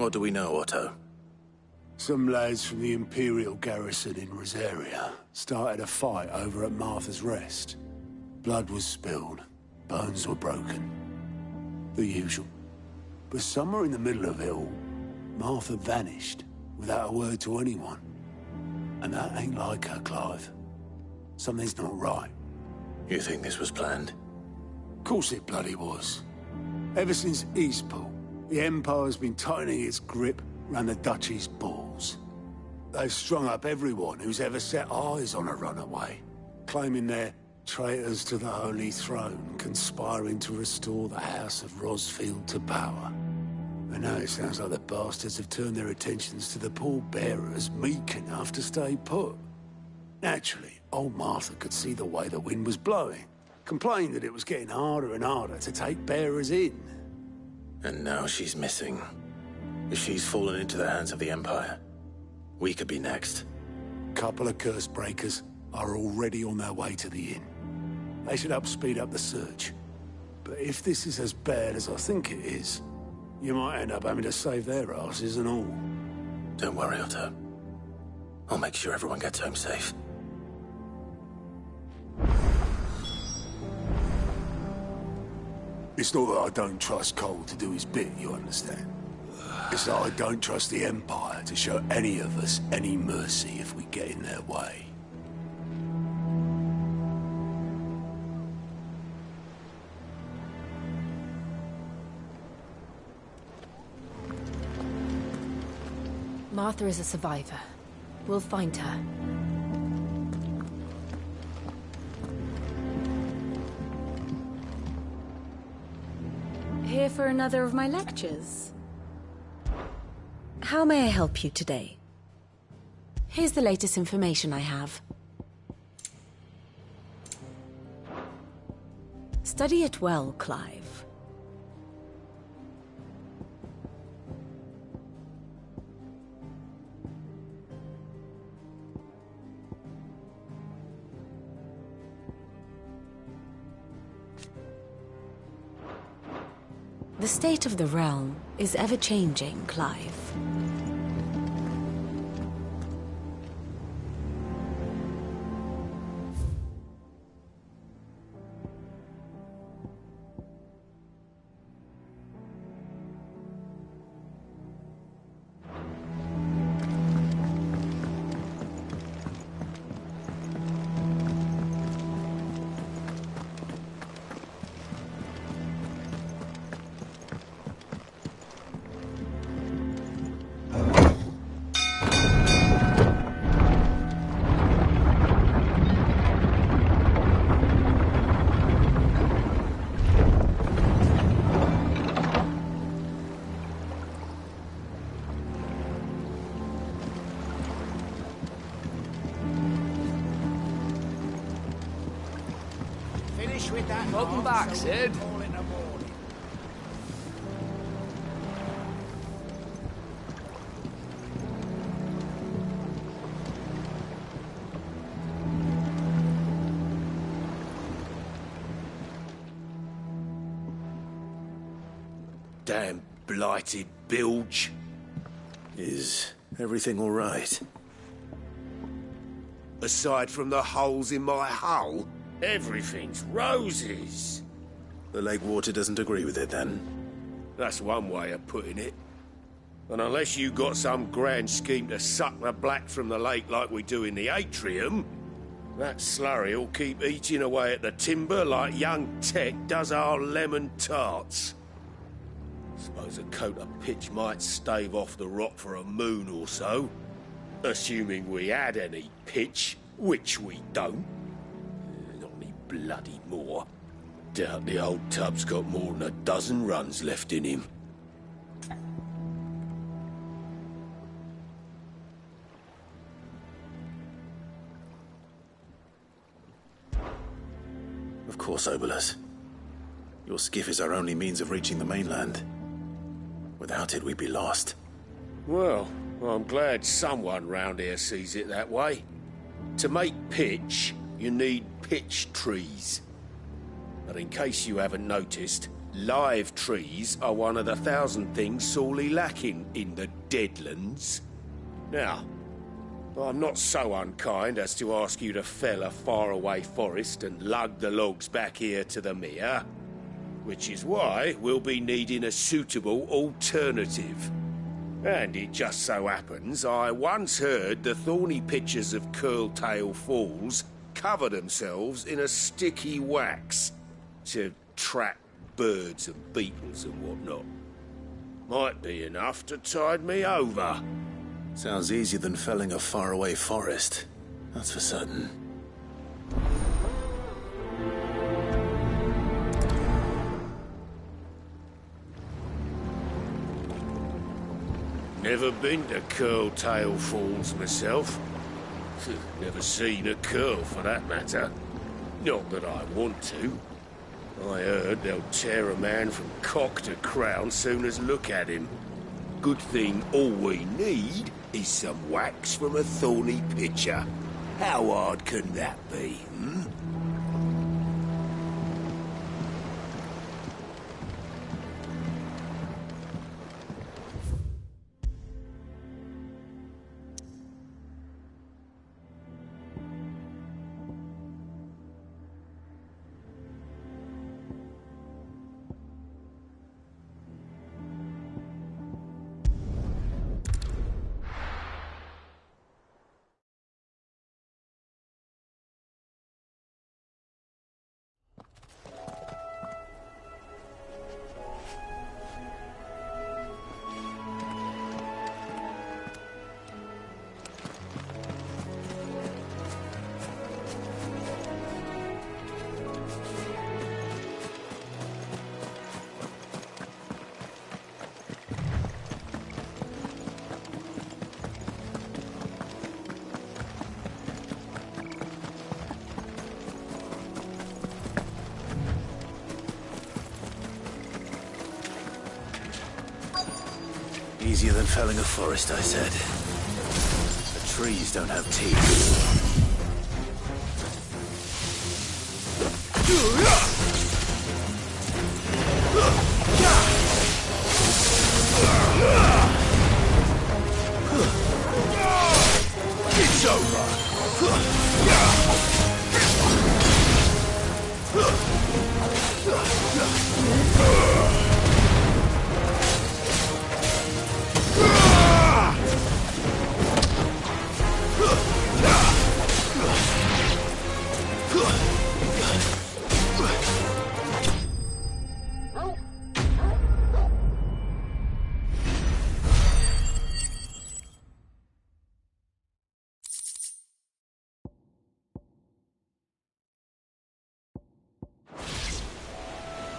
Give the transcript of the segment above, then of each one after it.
What do we know, Otto? Some lads from the Imperial garrison in Rosaria started a fight over at Martha's Rest. Blood was spilled, bones were broken. The usual. But somewhere in the middle of it all, Martha vanished without a word to anyone. And that ain't like her, Clive. Something's not right. You think this was planned? Of course it bloody was. Ever since Eastpool, the Empire's been tightening its grip round the Duchy's balls. They've strung up everyone who's ever set eyes on a runaway, claiming they're traitors to the Holy Throne, conspiring to restore the House of Rosfield to power. And now it sounds like the bastards have turned their attentions to the pallbearers meek enough to stay put. Naturally, old Martha could see the way the wind was blowing, complained that it was getting harder and harder to take bearers in. And now she's missing. If she's fallen into the hands of the Empire, we could be next. Couple of curse breakers are already on their way to the inn. They should help speed up the search. But if this is as bad as I think it is, you might end up having to save their asses and all. Don't worry, Otto. I'll make sure everyone gets home safe. It's not that I don't trust Cole to do his bit, you understand? It's that I don't trust the Empire to show any of us any mercy if we get in their way. Martha is a survivor. We'll find her. Here for another of my lectures? How may I help you today? Here's the latest information I have. Study it well, Clive. The state of the realm is ever-changing, Clive. Welcome back, Sid. Damn blighted bilge. Is everything all right? Aside from the holes in my hull, everything's roses. The lake water doesn't agree with it, then? That's one way of putting it. And unless you got some grand scheme to suck the black from the lake like we do in the atrium, that slurry will keep eating away at the timber like young Tech does our lemon tarts. Suppose a coat of pitch might stave off the rot for a moon or so. Assuming we had any pitch, which we don't. Not any bloody more. Doubt the old tub's got more than a dozen runs left in him. Of course, Obolus. Your skiff is our only means of reaching the mainland. Without it, we'd be lost. Well, I'm glad someone round here sees it that way. To make pitch, you need pitch trees. But in case you haven't noticed, live trees are one of the 1,000 things sorely lacking in the Deadlands. Now, I'm not so unkind as to ask you to fell a faraway forest and lug the logs back here to the mere, which is why we'll be needing a suitable alternative. And it just so happens I once heard the thorny pitchers of Curltail Falls cover themselves in a sticky wax to trap birds and beetles and whatnot. Might be enough to tide me over. Sounds easier than felling a faraway forest. That's for certain. Never been to Curltail Falls myself. Never seen a curl, for that matter. Not that I want to. I heard they'll tear a man from cock to crown soon as look at him. Good thing all we need is some wax from a thorny pitcher. How hard can that be, hmm? Easier than felling a forest, I said. The trees don't have teeth. It's over!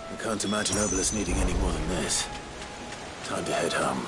I can't imagine Obelisk needing any more than this. Time to head home.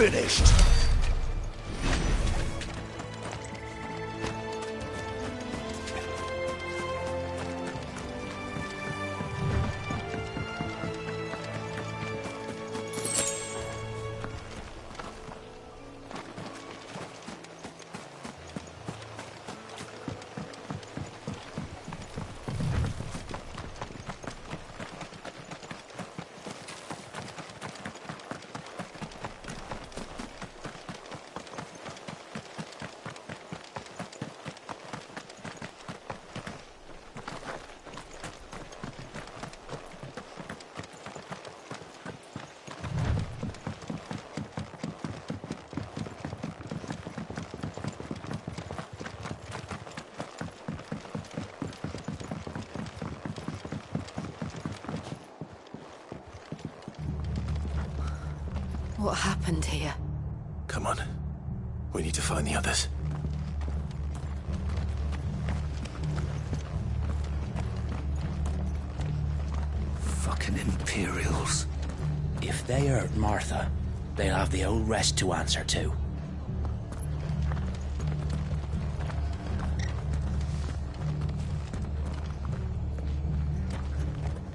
finished. What happened here? Come on. We need to find the others. Fucking Imperials. If they hurt Martha, they'll have the old rest to answer to.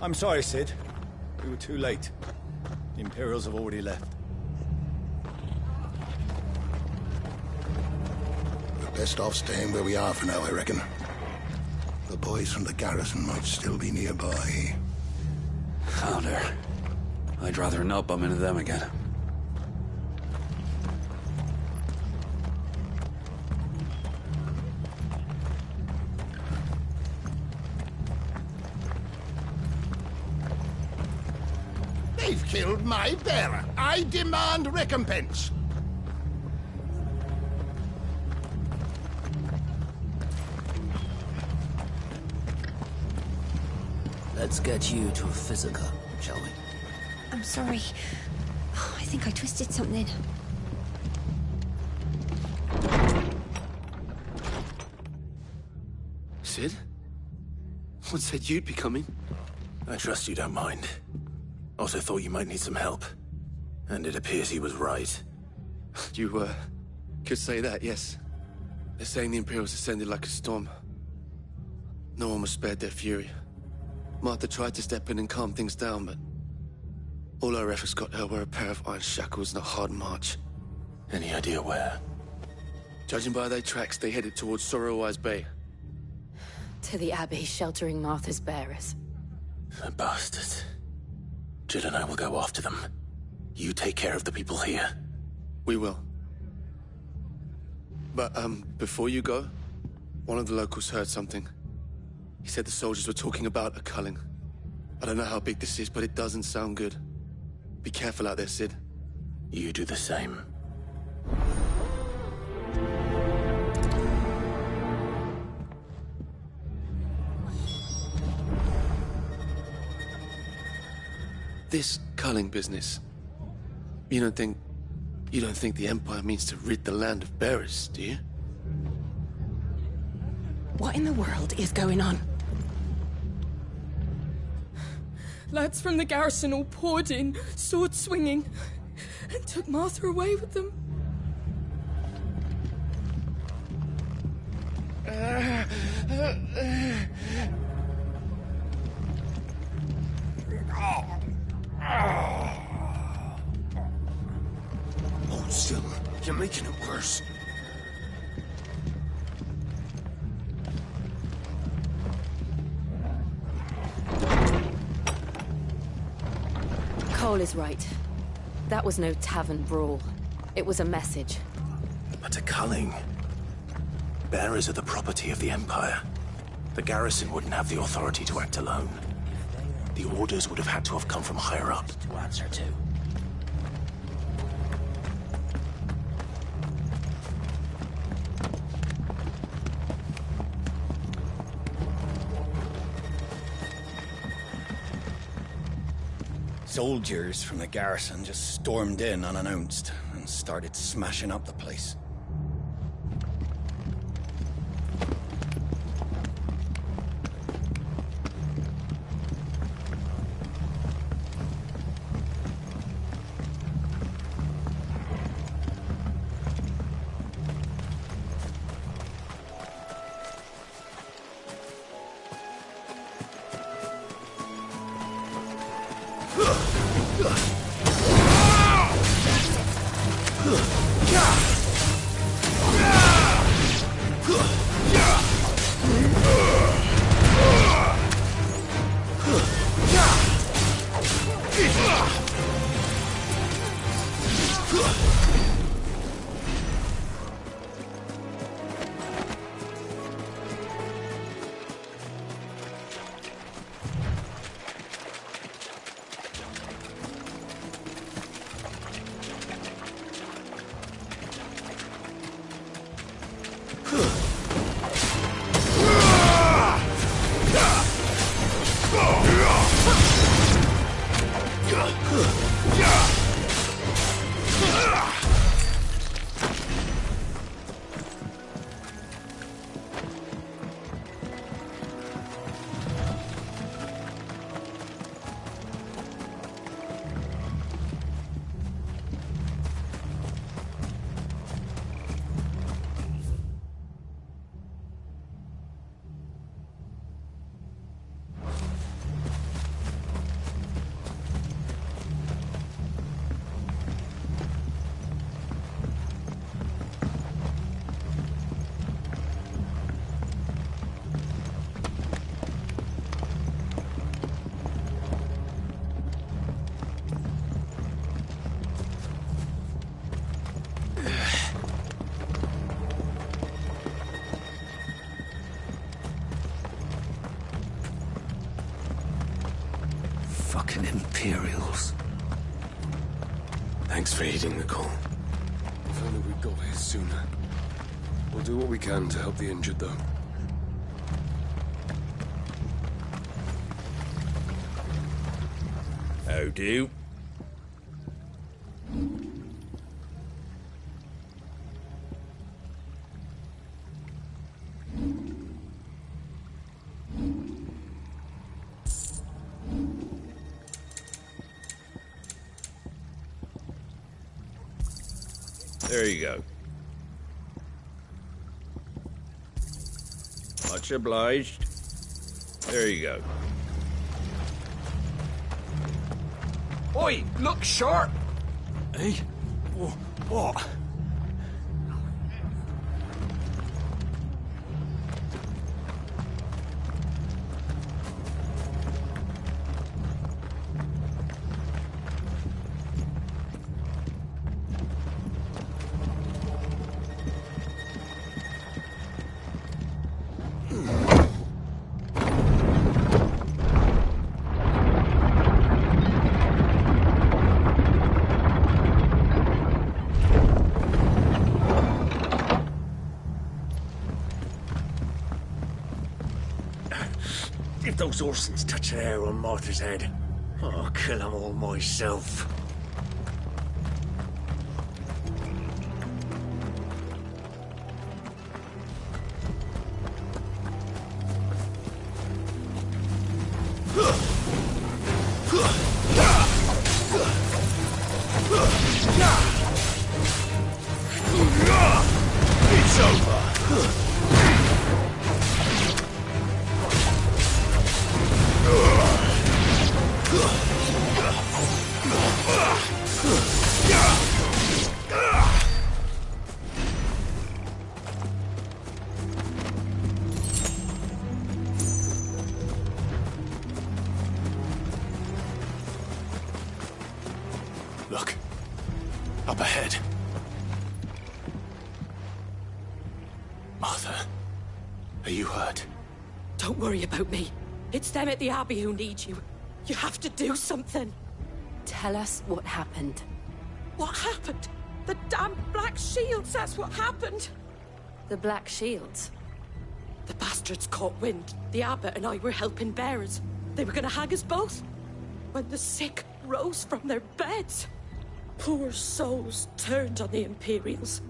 I'm sorry, Sid. We were too late. The Imperials have already left. We're best off staying where we are for now, I reckon. The boys from the garrison might still be nearby. Founder. I'd rather not bump into them again. They've killed my bearer. I demand recompense. Let's get you to a physical, shall we? I'm sorry. I think I twisted something. Sid? One said you'd be coming. I trust you don't mind. Also thought you might need some help. And it appears he was right. You, could say that, yes. They're saying the Imperials ascended like a storm. No one was spared their fury. Martha tried to step in and calm things down, but all our efforts got her were a pair of iron shackles and a hard march. Any idea where? Judging by their tracks, they headed towards Sorrowwise Bay. To the Abbey, sheltering Martha's bearers. The bastards. Jill and I will go after them. You take care of the people here. We will. But, before you go, one of the locals heard something. He said the soldiers were talking about a culling. I don't know how big this is, but it doesn't sound good. Be careful out there, Sid. You do the same. This culling business. You don't think the Empire means to rid the land of bearers, do you? What in the world is going on? Lads from the garrison all poured in, sword swinging, and took Martha away with them. Hold still. You're making it worse. Cole is right. That was no tavern brawl. It was a message. But a culling. Bearers are the property of the Empire. The garrison wouldn't have the authority to act alone. The orders would have had to have come from higher up. To answer to. Soldiers from the garrison just stormed in unannounced and started smashing up the place. Fucking Imperials. Thanks for heeding the call. If only we'd got here sooner. We'll do what we can to help the injured, though. How do? There you go. Much obliged. There you go. Oi, look sharp! Hey? What? If those Orsons touch an hair on Martha's head, I'll kill them all myself. It's over. Look. Up ahead. Martha, are you hurt? Don't worry about me. It's them at the Abbey who need you. You have to do something. Tell us what happened. What happened? The damn Black Shields, that's what happened. The Black Shields? The bastards caught wind. The abbot and I were helping bearers. They were gonna hang us both. When the sick rose from their beds, poor souls turned on the Imperials.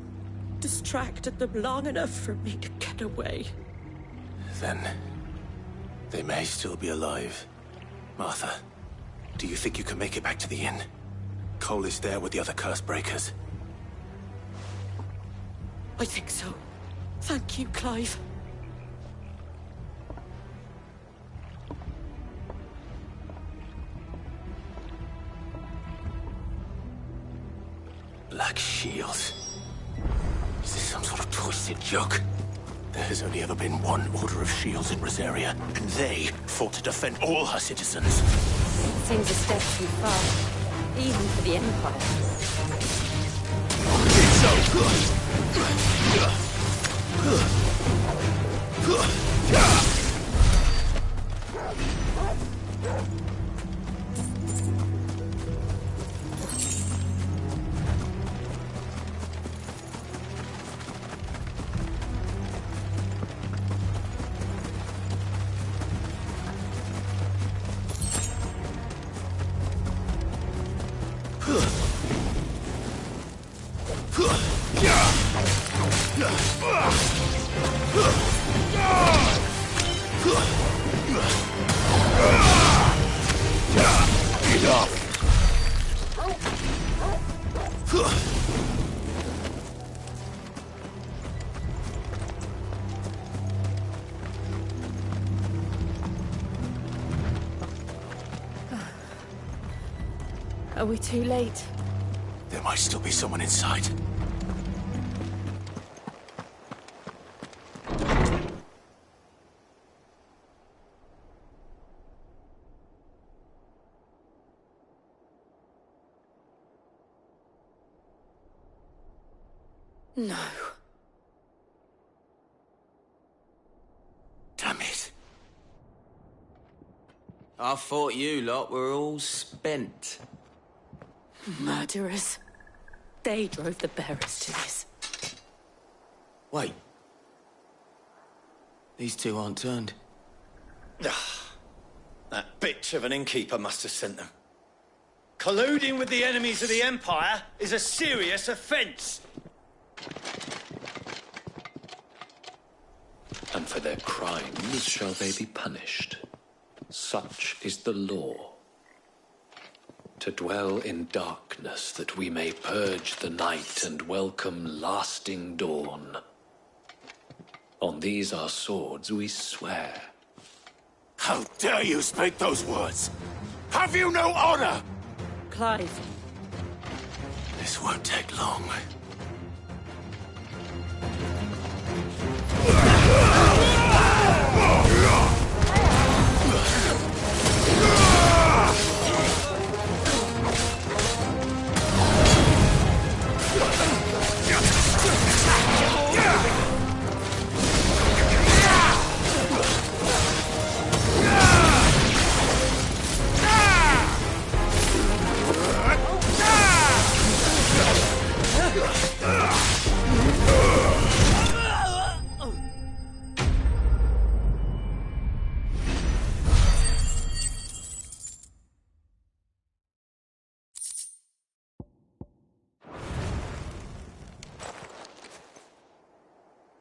Distracted them long enough for me to get away. Then they may still be alive. Martha, do you think you can make it back to the inn? Cole is there with the other curse breakers. I think so. Thank you, Clive. Black shields. Is this some sort of twisted joke? There has only ever been one Order of Shields in Rosaria, and they fought to defend all her citizens. Seems a step too far, even for the Empire. It's so good! Are we too late? There might still be someone inside. No. Damn it. I thought you lot were all spent. Murderers. They drove the bearers to this. Wait. These two aren't turned. That bitch of an innkeeper must have sent them. Colluding with the enemies of the Empire is a serious offence. And for their crimes shall they be punished. Such is the law. To dwell in darkness that we may purge the night and welcome lasting dawn. On these our swords we swear. How dare you speak those words? Have you no honor? Clive. This won't take long.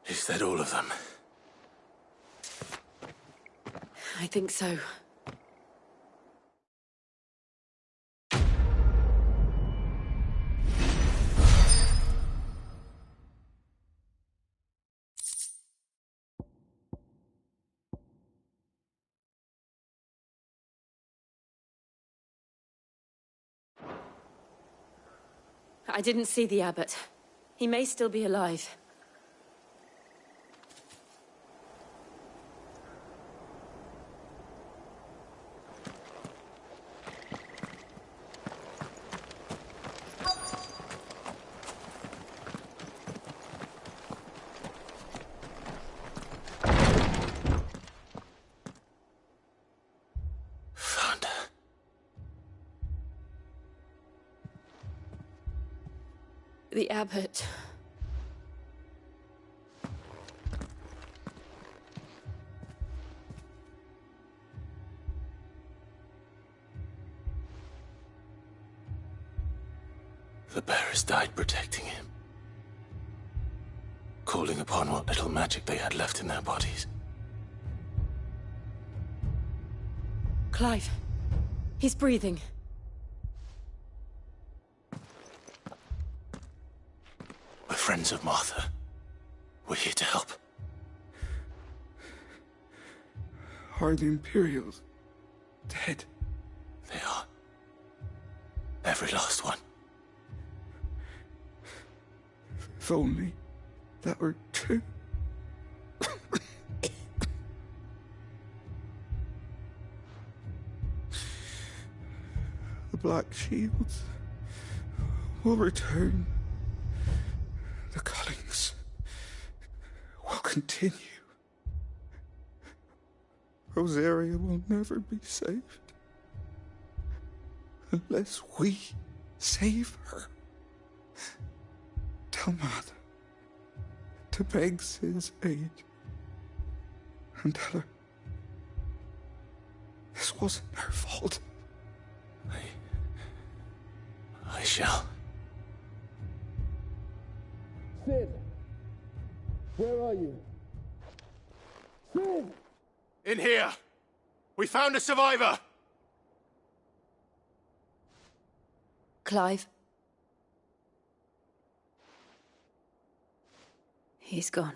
Is that all of them? I think so. I didn't see the abbot. He may still be alive. The abbot. The bearers died protecting him. Calling upon what little magic they had left in their bodies. Clive. He's breathing. We're friends of Martha. We're here to help. Are the Imperials dead? They are. Every last one. If only that were true. The Black Shields will return. The Cullings will continue. Rosaria will never be saved unless we save her. Tell Mother to beg Cid's aid and tell her this wasn't her fault. I shall. Cid! Where are you? Cid! In here! We found a survivor! Clive? He's gone.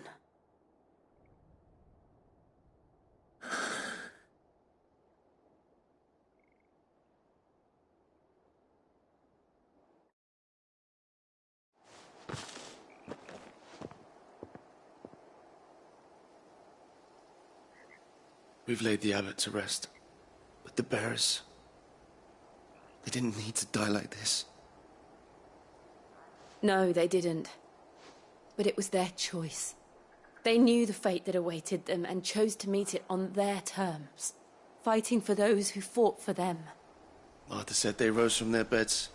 We've laid the abbot to rest. But the bearers... they didn't need to die like this. No, they didn't. But it was their choice. They knew the fate that awaited them and chose to meet it on their terms, fighting for those who fought for them. Martha said they rose from their beds,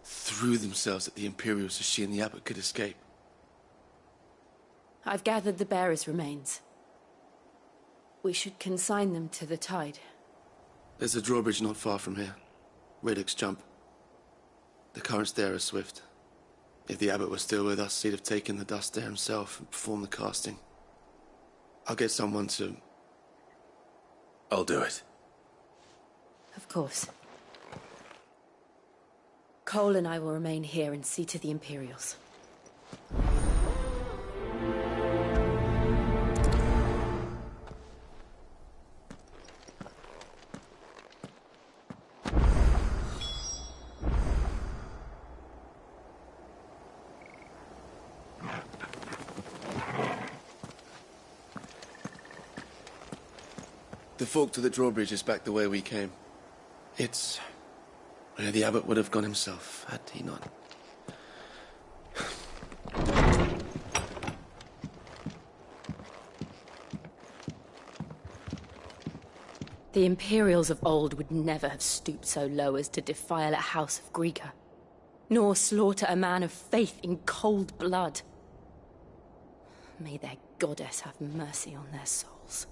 threw themselves at the Imperials so she and the abbot could escape. I've gathered the bearers' remains. We should consign them to the tide. There's a drawbridge not far from here. Radix Jump. The currents there are swift. If the abbot was still with us, he'd have taken the dust there himself and performed the casting. I'll get someone to... I'll do it. Of course. Cole and I will remain here and see to the Imperials. The fork to the drawbridge is back the way we came. It's where the abbot would have gone himself, had he not. The Imperials of old would never have stooped so low as to defile a house of Greeka, nor slaughter a man of faith in cold blood. May their goddess have mercy on their souls.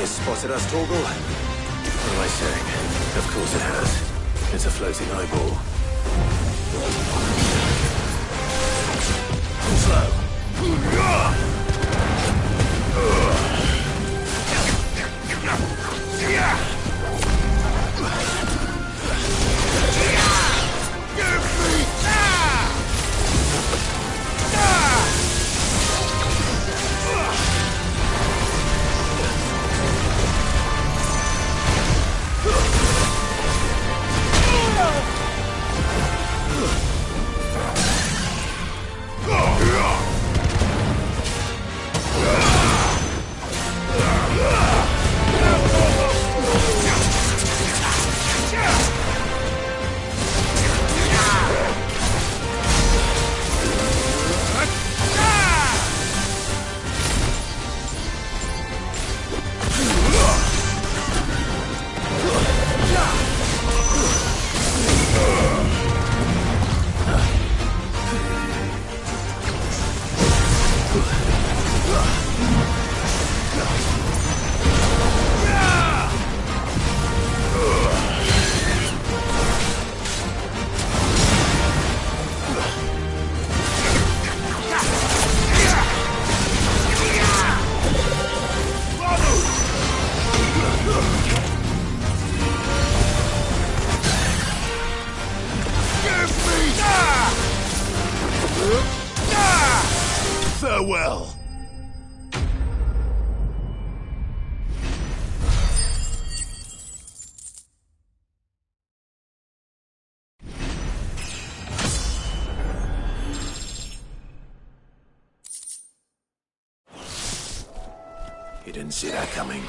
Spotted us, Torgal? What am I saying? Of course it has. It's a floating eyeball. Slow. well. You didn't see that coming.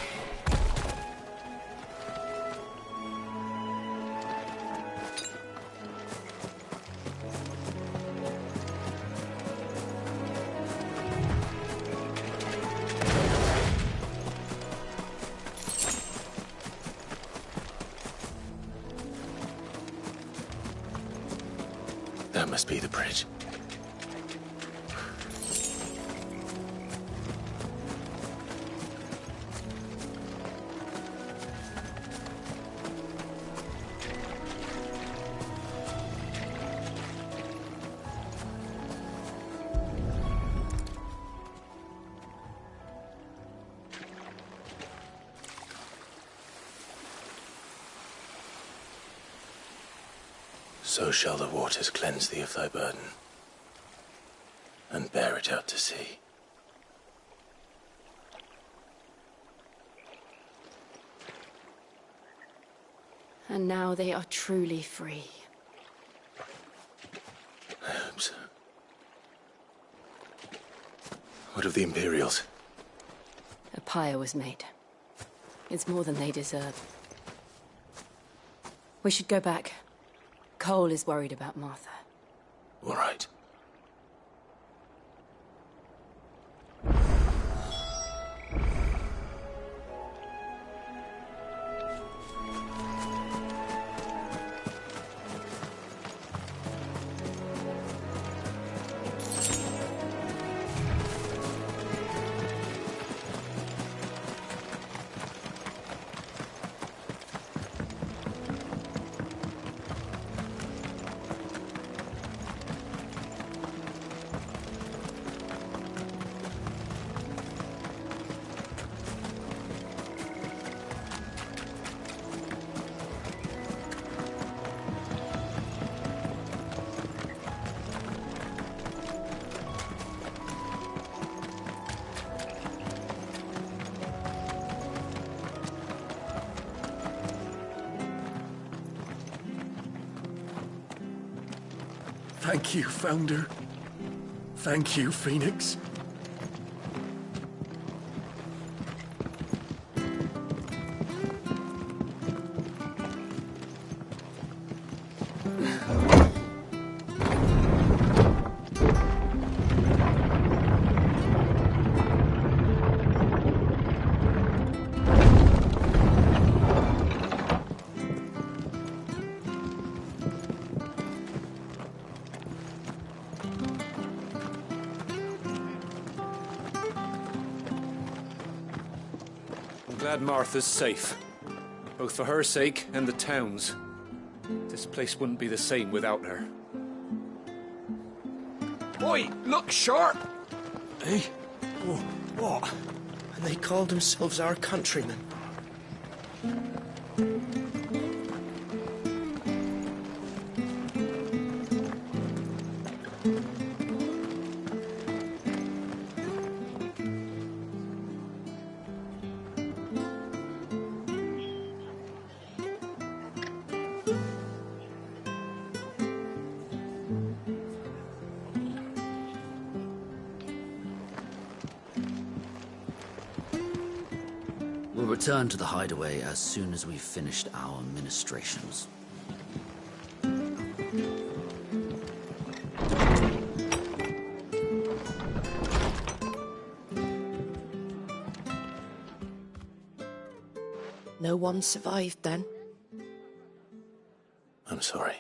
That must be the bridge. So shall the waters cleanse thee of thy burden, and bear it out to sea. And now they are truly free. I hope so. What of the Imperials? A pyre was made. It's more than they deserve. We should go back. Cole is worried about Martha. All right. Thank you, Founder. Thank you, Phoenix. Glad Martha's safe. Both for her sake and the town's. This place wouldn't be the same without her. Oi, look sharp! Hey? Oh, what? And they called themselves our countrymen. We'll return to the hideaway as soon as we've finished our ministrations. No one survived then? I'm sorry.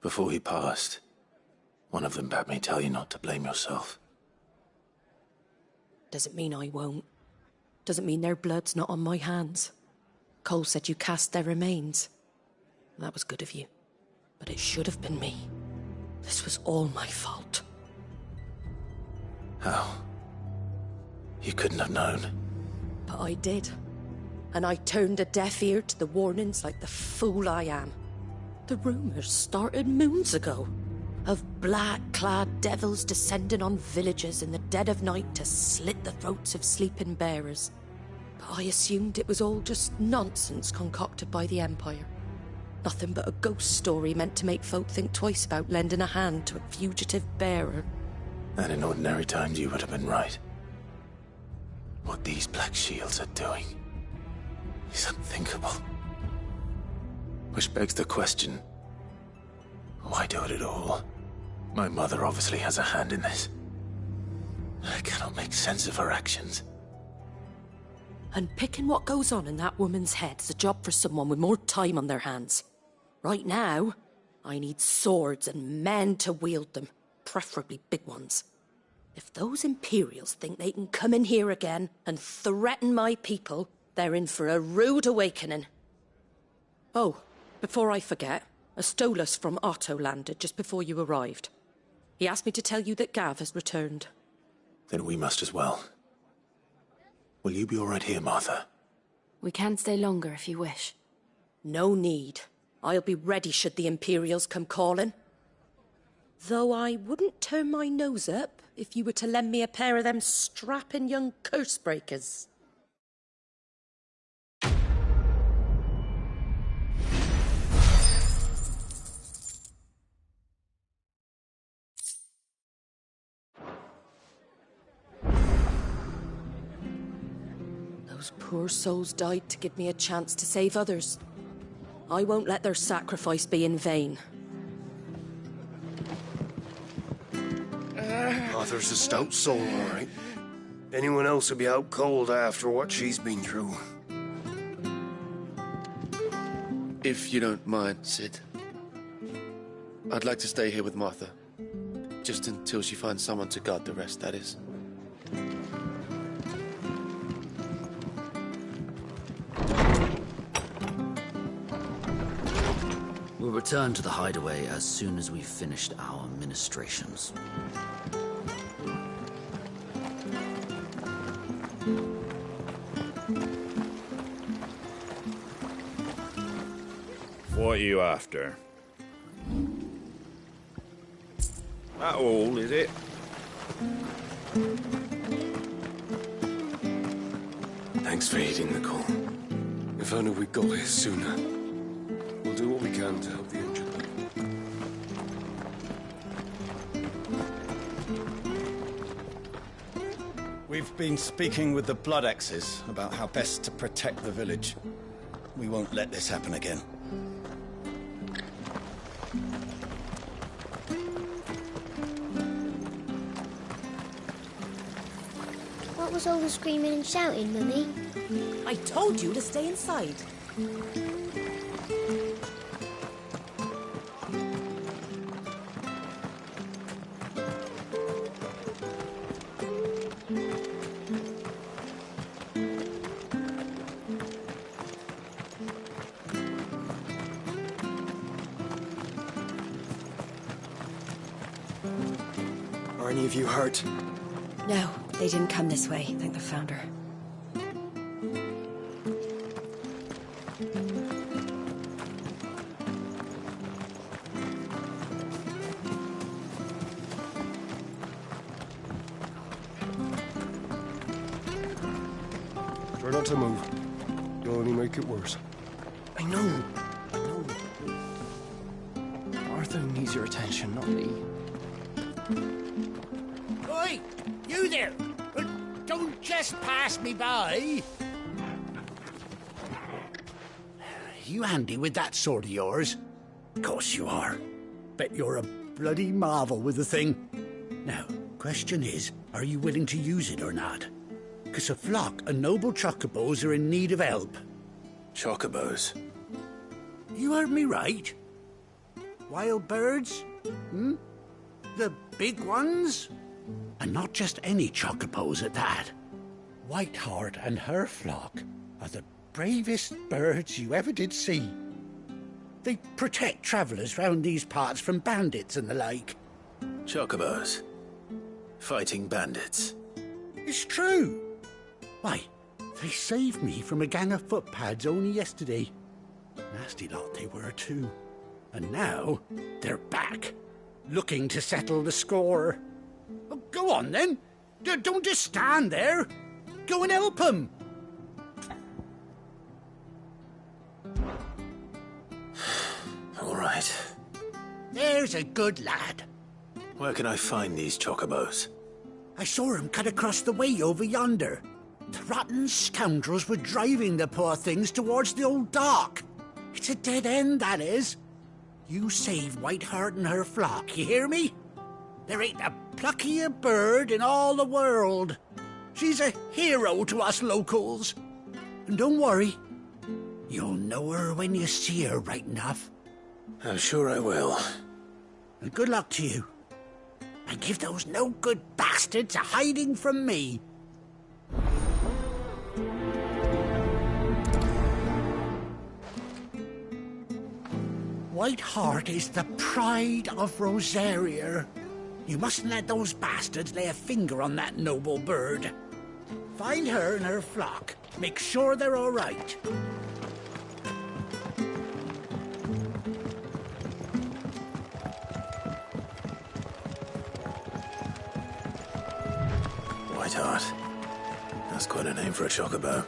Before he passed, one of them bade me tell you not to blame yourself. Doesn't mean I won't. Doesn't mean their blood's not on my hands. Cole said you cast their remains. That was good of you. But it should have been me. This was all my fault. How? You couldn't have known. But I did. And I turned a deaf ear to the warnings like the fool I am. The rumors started moons ago. Of black-clad devils descending on villagers in the dead of night to slit the throats of sleeping bearers. But I assumed it was all just nonsense concocted by the Empire. Nothing but a ghost story meant to make folk think twice about lending a hand to a fugitive bearer. And in ordinary times you would have been right. What these Black Shields are doing is unthinkable. Which begs the question, why do it at all? My mother obviously has a hand in this. I cannot make sense of her actions. Unpicking what goes on in that woman's head is a job for someone with more time on their hands. Right now, I need swords and men to wield them, preferably big ones. If those Imperials think they can come in here again and threaten my people, they're in for a rude awakening. Oh, before I forget, a Stolas from Otto landed just before you arrived. He asked me to tell you that Gav has returned. Then we must as well. Will you be all right here, Martha? We can stay longer if you wish. No need. I'll be ready should the Imperials come calling. Though I wouldn't turn my nose up if you were to lend me a pair of them strapping young curse-breakers. Those poor souls died to give me a chance to save others. I won't let their sacrifice be in vain. Arthur's a stout soul, all right. Anyone else would be out cold after what she's been through. If you don't mind, Sid, I'd like to stay here with Martha. Just until she finds someone to guard the rest, that is. We'll return to the hideaway as soon as we've finished our ministrations. What are you after? That all, is it? Thanks for heeding the call. If only we got here sooner. We'll do what we can to help the injured. We've been speaking with the Blood Axes about how best to protect the village. We won't let this happen again. What was all the screaming and shouting, Mummy? I told you to stay inside. Are any of you hurt? No, they didn't come this way. Thank the Founder. Try not to move. You'll only make it worse. I know. Arthur needs your attention, not me. Oi! You there! Don't just pass me by! You handy with that sword of yours? Of course you are. Bet you're a bloody marvel with the thing. Now, question is, are you willing to use it or not? 'Cause a flock of noble chocobos are in need of help. Chocobos? You heard me right. Wild birds? Hmm? The big ones? And not just any chocobos at that. Whiteheart and her flock are the bravest birds you ever did see. They protect travellers round these parts from bandits and the like. Chocobos? Fighting bandits? It's true. Why, they saved me from a gang of footpads only yesterday. Nasty lot they were too. And now, they're back. looking to settle the score. Oh, go on then. Don't just stand there. Go and help him. All right. There's a good lad. Where can I find these chocobos? I saw him cut across the way over yonder. The rotten scoundrels were driving the poor things towards the old dock. It's a dead end, that is. You save Whiteheart and her flock, you hear me? There ain't a pluckier bird in all the world. She's a hero to us locals. And don't worry, you'll know her when you see her right enough. I'm sure I will. And good luck to you. And give those no-good bastards a hiding from me. Whiteheart is the pride of Rosaria. You mustn't let those bastards lay a finger on that noble bird. Find her and her flock. Make sure they're all right. Whiteheart. That's quite a name for a chocobo.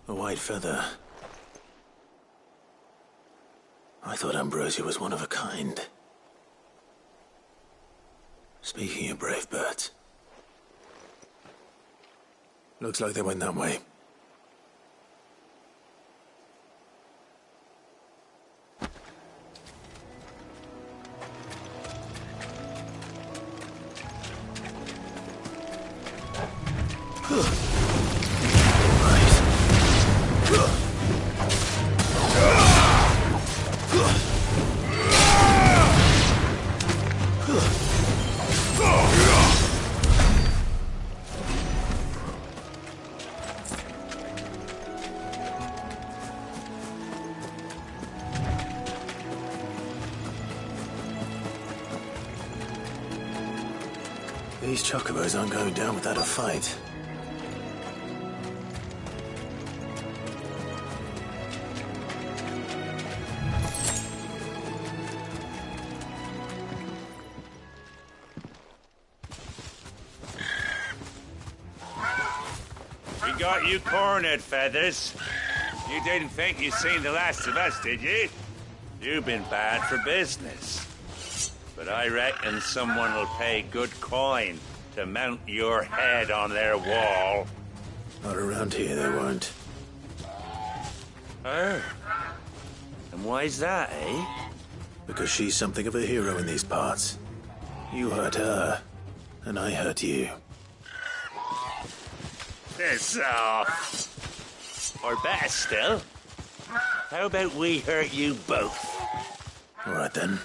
A white feather. I thought Ambrosia was one of a kind. Speaking of brave birds. Looks like they went that way. These chocobos aren't going down without a fight. We got you cornered, Feathers. You didn't think you'd seen the last of us, did you? You've been bad for business. But I reckon someone will pay good coin to mount your head on their wall. Not around here, they won't. Oh. And why's that, eh? Because she's something of a hero in these parts. You hurt her, and I hurt you. Piss off. Or better still, how about we hurt you both? All right, then.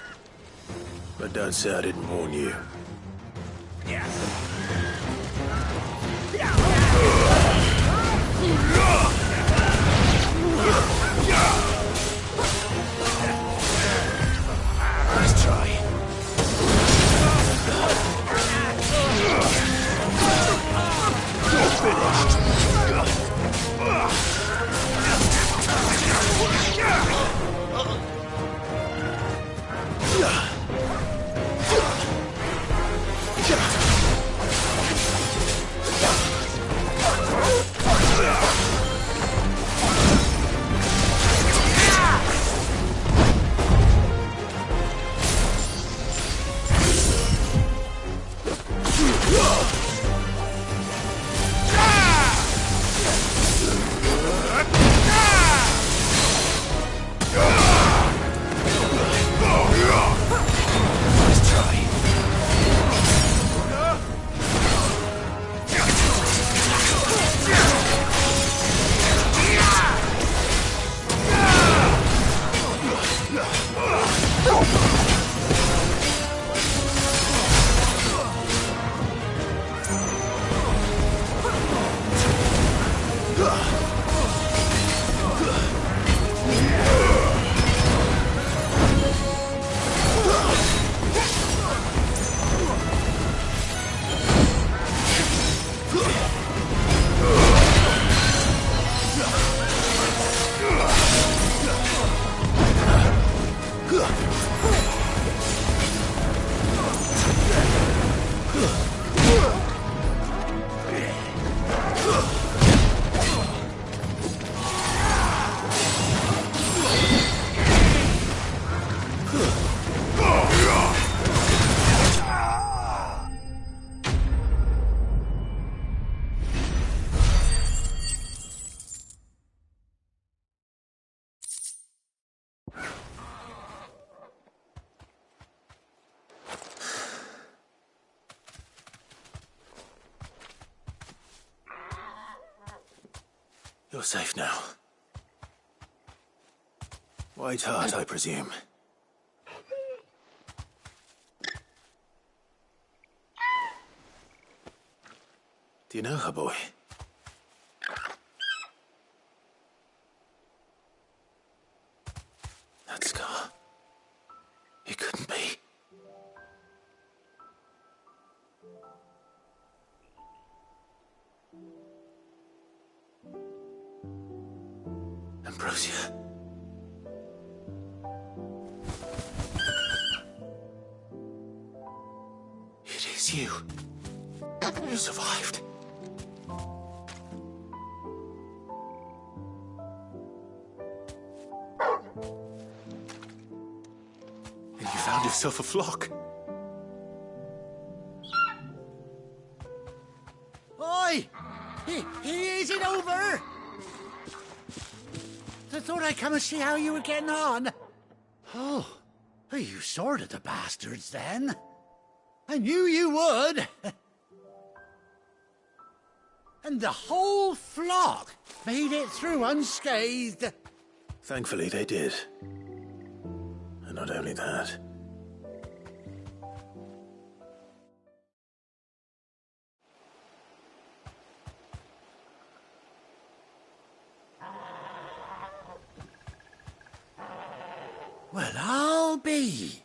But don't say I didn't warn you. Yeah. Let's try. You're finished. You're safe now. White Hart, I presume. Do you know her, boy? That scar. It couldn't be. Ambrosia. It is you. You survived. And you found yourself a flock. Oi! Is it over? I thought I'd come and see how you were getting on. Oh, you sorted the bastards then. I knew you would. And the whole flock made it through unscathed. Thankfully, they did. And not only that. Well, I'll be.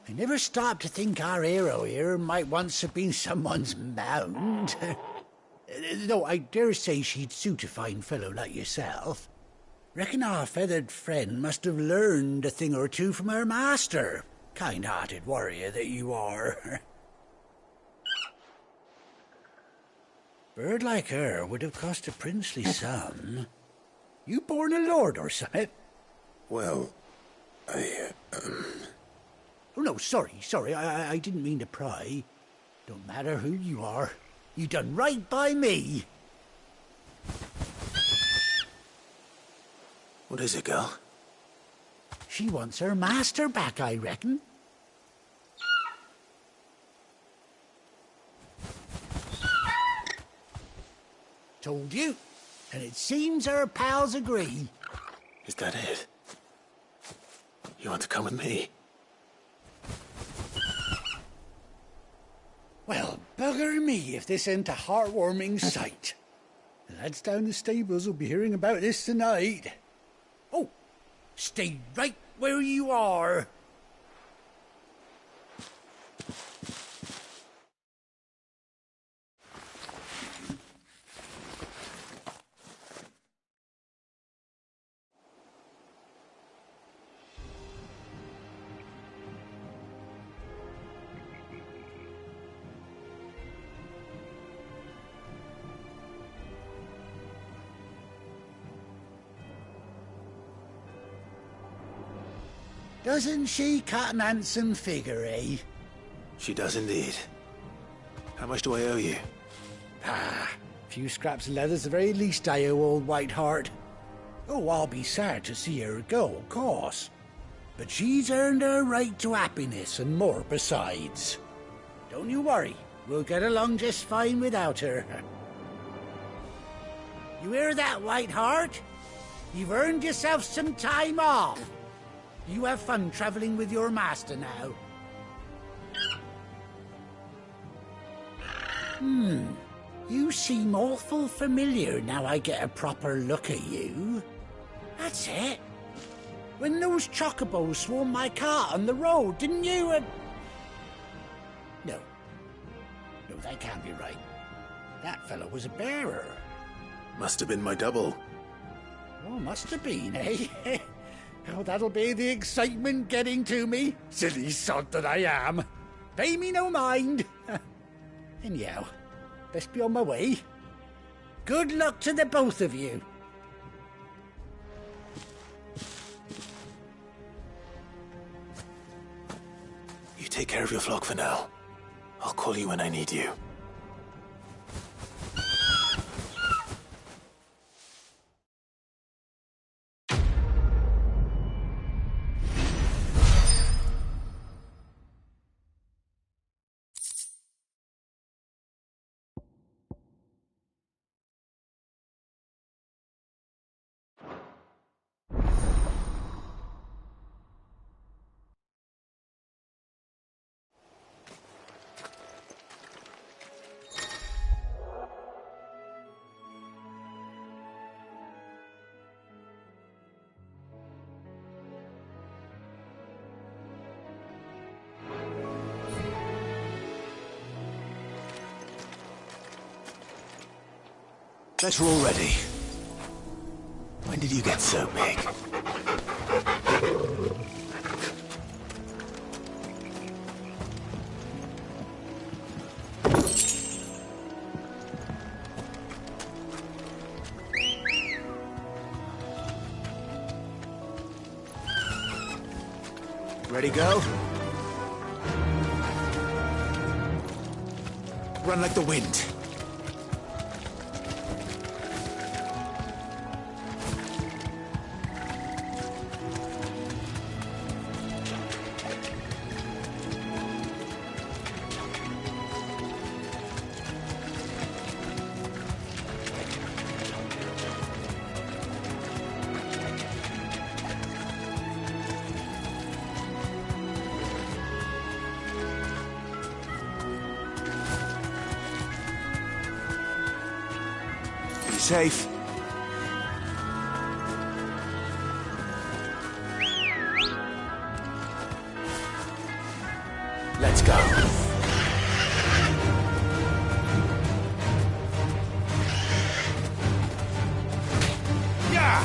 I never stopped to think our hero here might once have been someone's mount. Though I dare say she'd suit a fine fellow like yourself. Reckon our feathered friend must have learned a thing or two from her master. Kind-hearted warrior that you are. Bird like her would have cost a princely sum. You born a lord or something? Well, Oh, no, sorry, I didn't mean to pry. Don't matter who you are. You done right by me. What is it, girl? She wants her master back, I reckon. Told you. And it seems her pals agree. Is that it? You want to come with me? Well, bugger me if this ain't a heartwarming sight. The lads down the stables will be hearing about this tonight. Oh, stay right where you are. Doesn't she cut an handsome figure, eh? She does indeed. How much do I owe you? A few scraps of leather's the very least I owe old White Hart. Oh, I'll be sad to see her go, of course. But she's earned her right to happiness and more besides. Don't you worry, we'll get along just fine without her. You hear that, White Hart? You've earned yourself some time off. You have fun traveling with your master now. You seem awful familiar now I get a proper look at you. That's it. When those chocobos swarmed my cart on the road, didn't you? No, that can't be right. That fellow was a bearer. Must have been my double. Oh, must have been, eh? Oh, that'll be the excitement getting to me. Silly sod that I am. Pay me no mind. Anyhow, best be on my way. Good luck to the both of you. You take care of your flock for now. I'll call you when I need you. Bet we're all ready. When did you get so big? Ready, go? Run like the wind. Safe. Let's go. Yeah!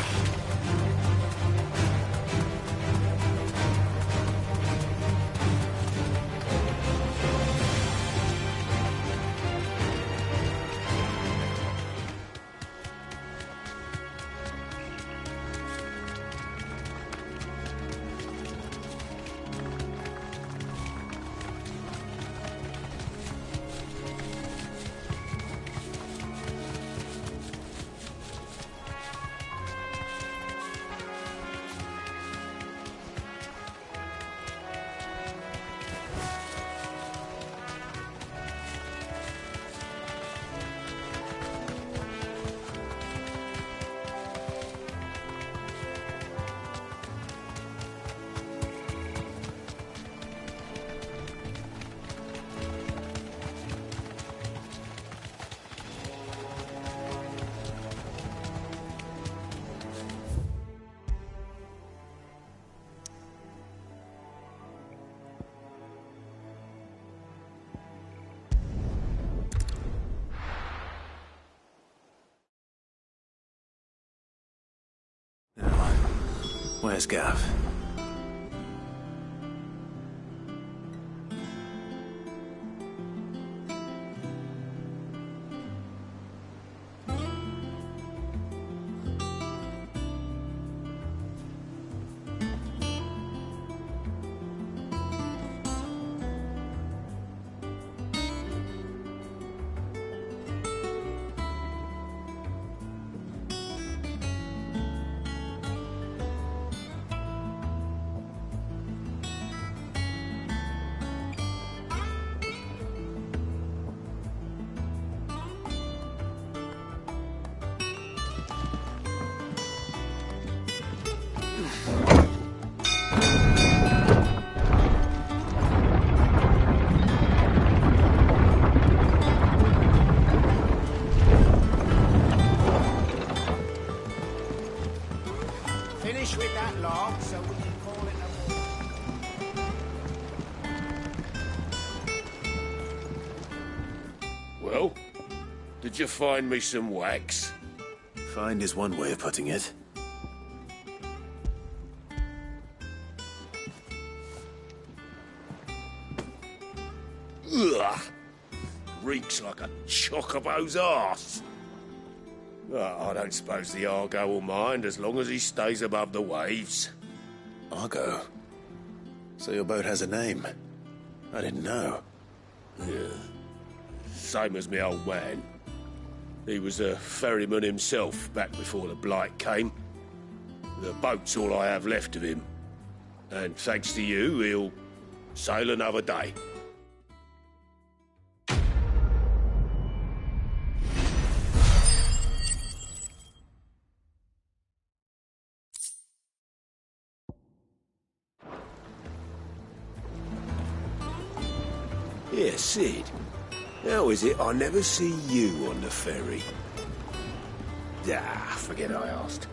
Where's Gav? Finish with that log so we can call it a war. Well, did you find me some wax? Find is one way of putting it. Ugh! Reeks like a chocobo's arse. I don't suppose the Argo will mind as long as he stays above the waves. Argo? So your boat has a name? I didn't know. Yeah. Same as me old man. He was a ferryman himself back before the Blight came. The boat's all I have left of him. And thanks to you, he'll sail another day. Yeah, Sid. How is it I never see you on the ferry? Ah, forget I asked.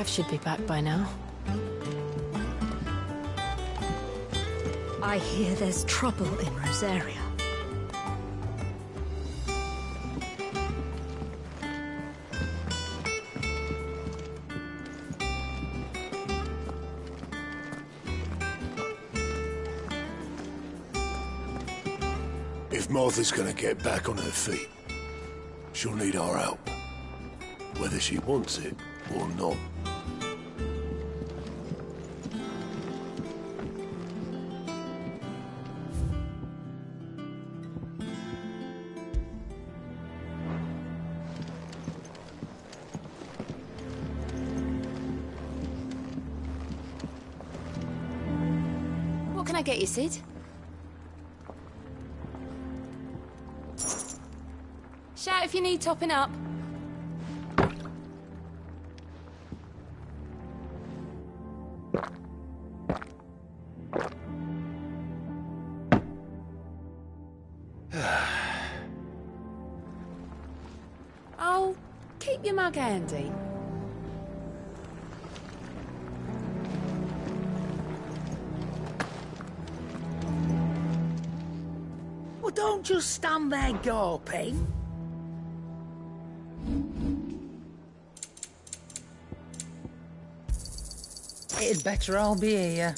Gav should be back by now. I hear there's trouble in Rosaria. If Martha's gonna get back on her feet, she'll need our help. Whether she wants it or not. What can I get you, Sid? Shout if you need topping up. Oh, keep your mug handy. Well, don't just stand there gawping. It'd better all be here.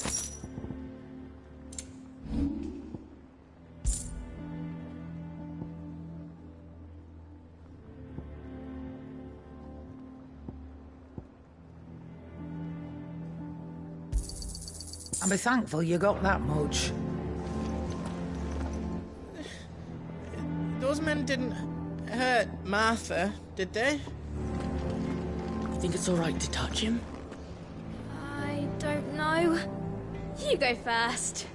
I'll be thankful you got that much. Those men didn't hurt Martha, did they? You think it's all right to touch him? I don't know. You go first.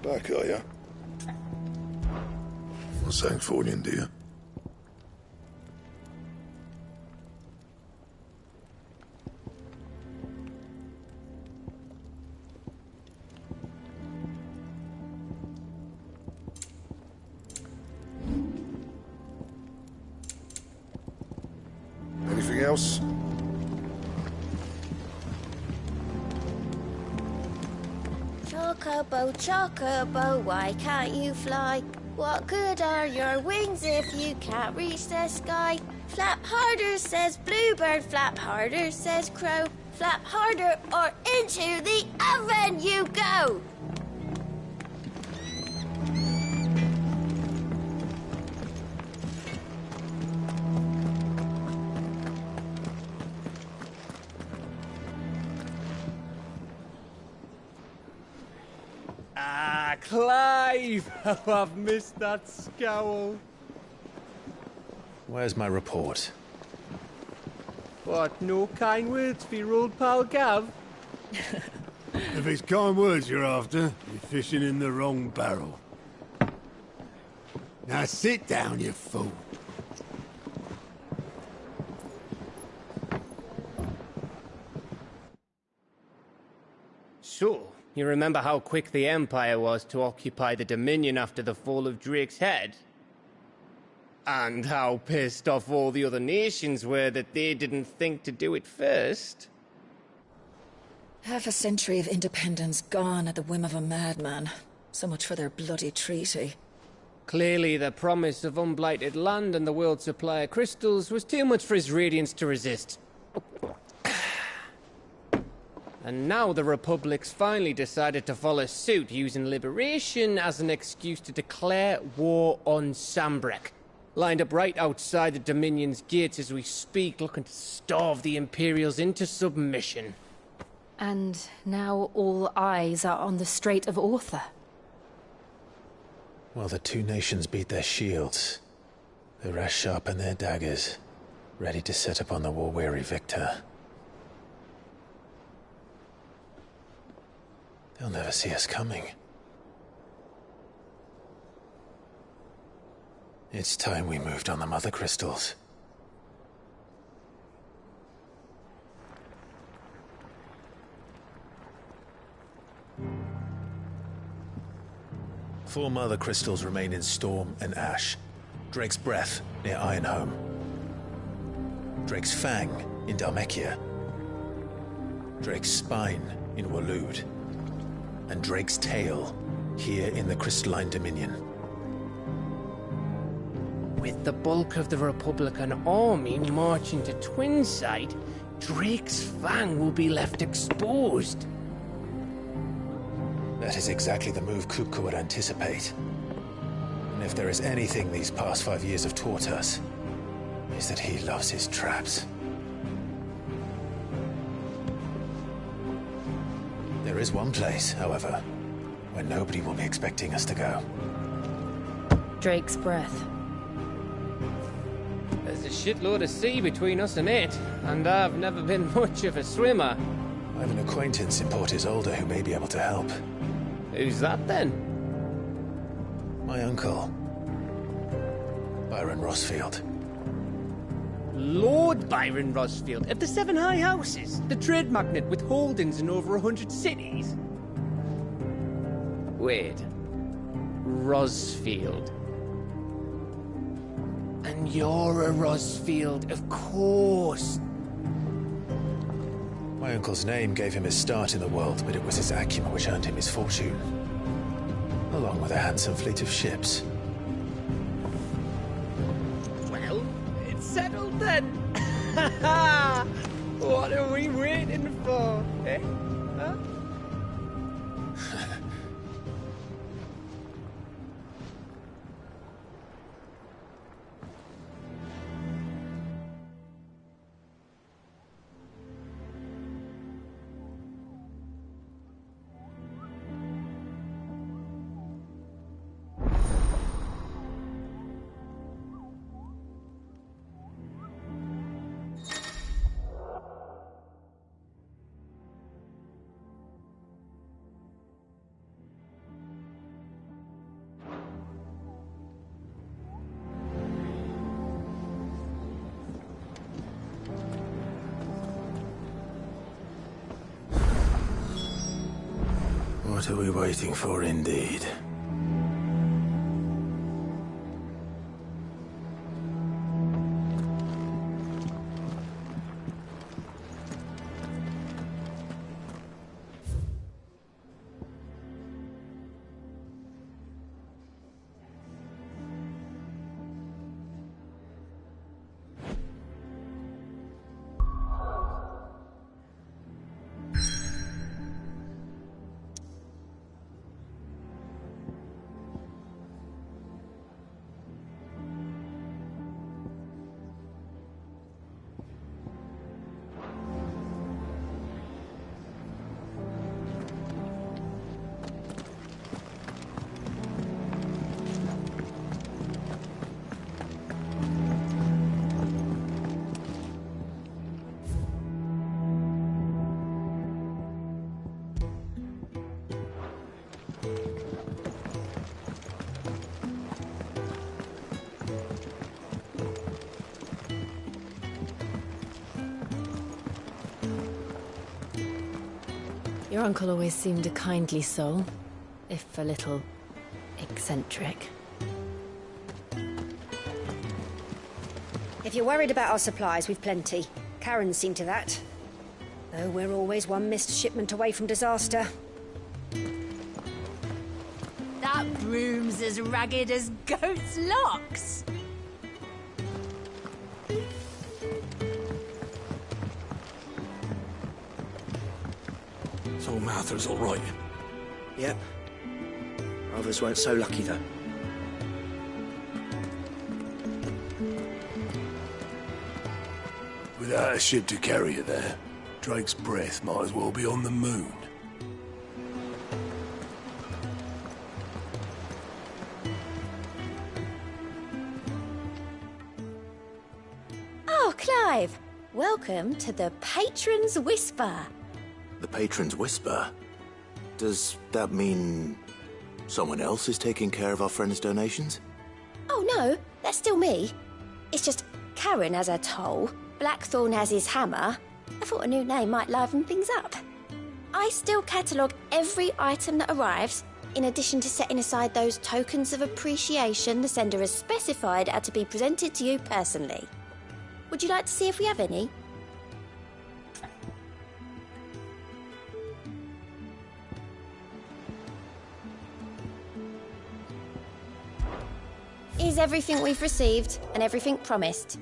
Back, are ya? What's that for you, dear? Anything else? Chocobo, chocobo, why can't you fly? What good are your wings if you can't reach the sky? Flap harder, says bluebird, flap harder, says crow. Flap harder or into the oven you go! Ah, Clive! How I've missed that scowl. Where's my report? What, no kind words for your old pal Gav? If it's kind words you're after, you're fishing in the wrong barrel. Now sit down, you fool. So, you remember how quick the Empire was to occupy the Dominion after the fall of Drake's head? And how pissed off all the other nations were that they didn't think to do it first? Half a century of independence gone at the whim of a madman. So much for their bloody treaty. Clearly, the promise of unblighted land and the world's supply of crystals was too much for his radiance to resist. And now the Republic's finally decided to follow suit, using liberation as an excuse to declare war on Sambrek. Lined up right outside the Dominion's gates as we speak, looking to starve the Imperials into submission. And now all eyes are on the Strait of Author. Well, the two nations beat their shields. The rest sharpen their daggers, ready to set upon the war-weary victor. They'll never see us coming. It's time we moved on the Mother Crystals. 4 mother crystals remain in Storm and Ash. Drake's Breath near Ironhome. Drake's Fang in Dhalmekia. Drake's Spine in Waloed. And Drake's Tail here in the Crystalline Dominion. With the bulk of the Republican army marching to Twinside, Drake's Fang will be left exposed. That is exactly the move Kupka would anticipate. And if there is anything these past 5 years have taught us, is that he loves his traps. There is one place, however, where nobody will be expecting us to go. Drake's Breath. There's a shitload of sea between us and it, and I've never been much of a swimmer. I have an acquaintance in Port Isolde who may be able to help. Who's that then? My uncle, Byron Rosfield. Lord Byron Rosfield of the 7 High Houses, the trade magnate with holdings in over 100 cities. Wait, Rosfield. And you're a Rosfield, of course. My uncle's name gave him his start in the world, but it was his acumen which earned him his fortune, along with a handsome fleet of ships. Well, it's settled then. What are we waiting for, eh? Huh? What are we waiting for, indeed? Your uncle always seemed a kindly soul, if a little eccentric. If you're worried about our supplies, we've plenty. Karen's seen to that. Though we're always one missed shipment away from disaster. That broom's as ragged as goat's locks. So Martha's all right? Yep. Others weren't so lucky, though. Without a ship to carry you there, Drake's Breath might as well be on the moon. Oh, Clive! Welcome to the Patron's Whisper. The Patron's Whisper? Does that mean someone else is taking care of our friend's donations? Oh no, that's still me. It's just Karen has her toll, Blackthorn has his hammer. I thought a new name might liven things up. I still catalogue every item that arrives, In addition to setting aside those tokens of appreciation, the sender has specified are to be presented to you personally. Would you like to see if we have any? Is everything we've received and everything promised?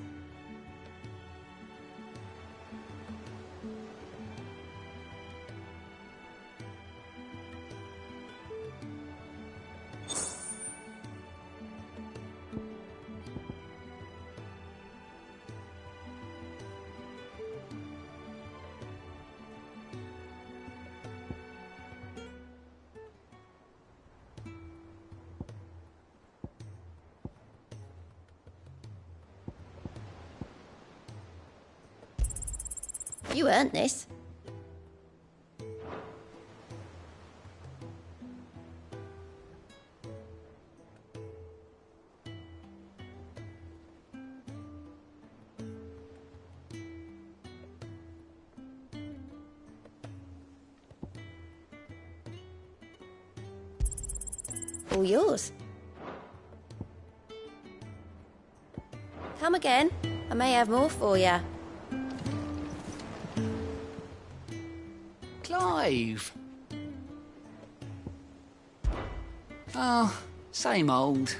You earned this. All yours. Come again. I may have more for you. Clive. Oh, same old.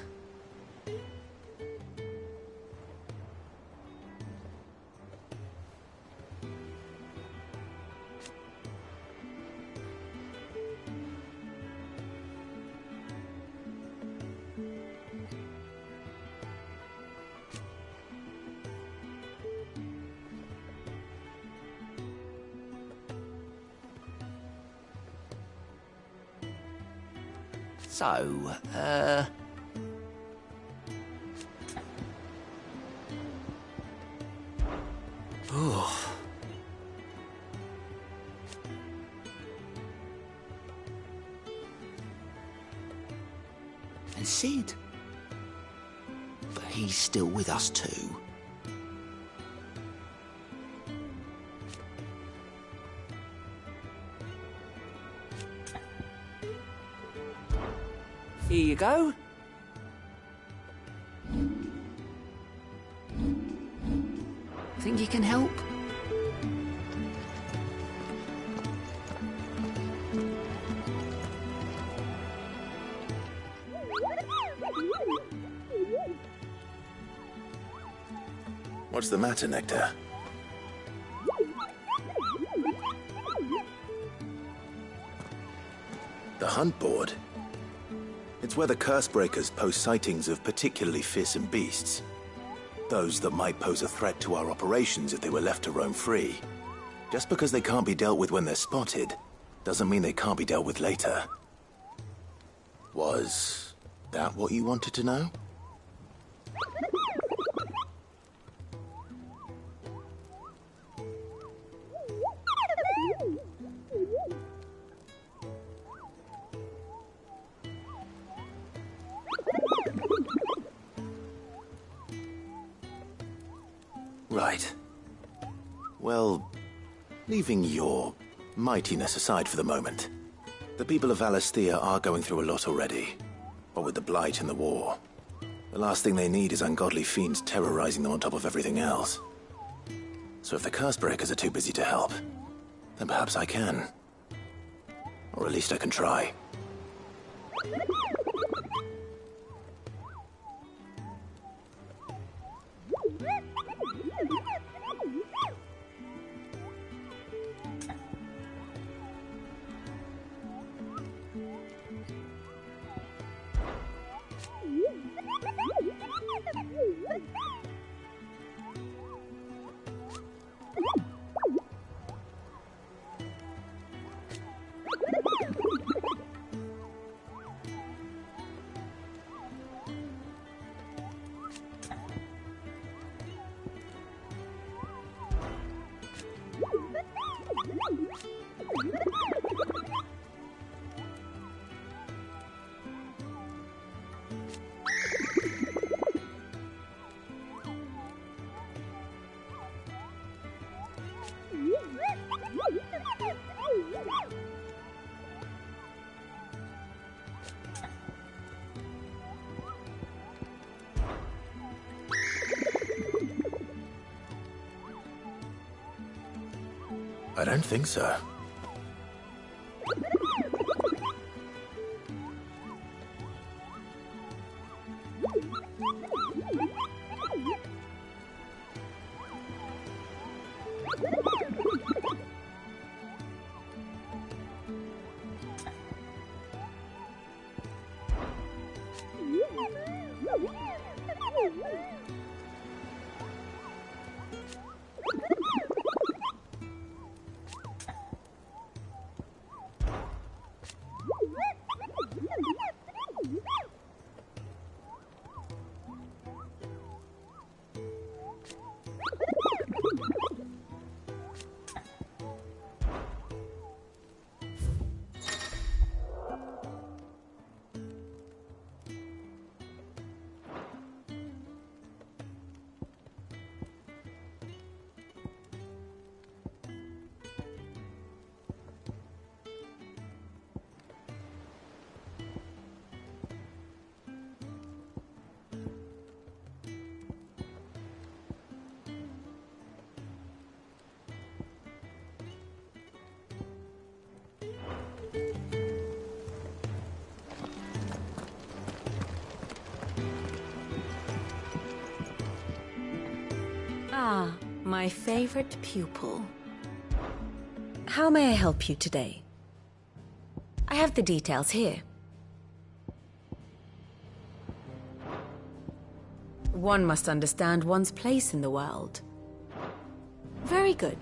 So, oh. And Sid? But he's still with us too. Here you go. Think you can help? What's the matter, Nectar? The hunt board? It's where the Cursebreakers post sightings of particularly fearsome beasts. Those that might pose a threat to our operations if they were left to roam free. Just because they can't be dealt with when they're spotted, doesn't mean they can't be dealt with later. Was that what you wanted to know? Right. Well, leaving your mightiness aside for the moment, the people of Valisthea are going through a lot already. What with the Blight and the war. The last thing they need is ungodly fiends terrorizing them on top of everything else. So if the Cursebreakers are too busy to help, then perhaps I can. Or at least I can try. I don't think so. Ah, my favorite pupil. How may I help you today? I have the details here. One must understand one's place in the world. Very good.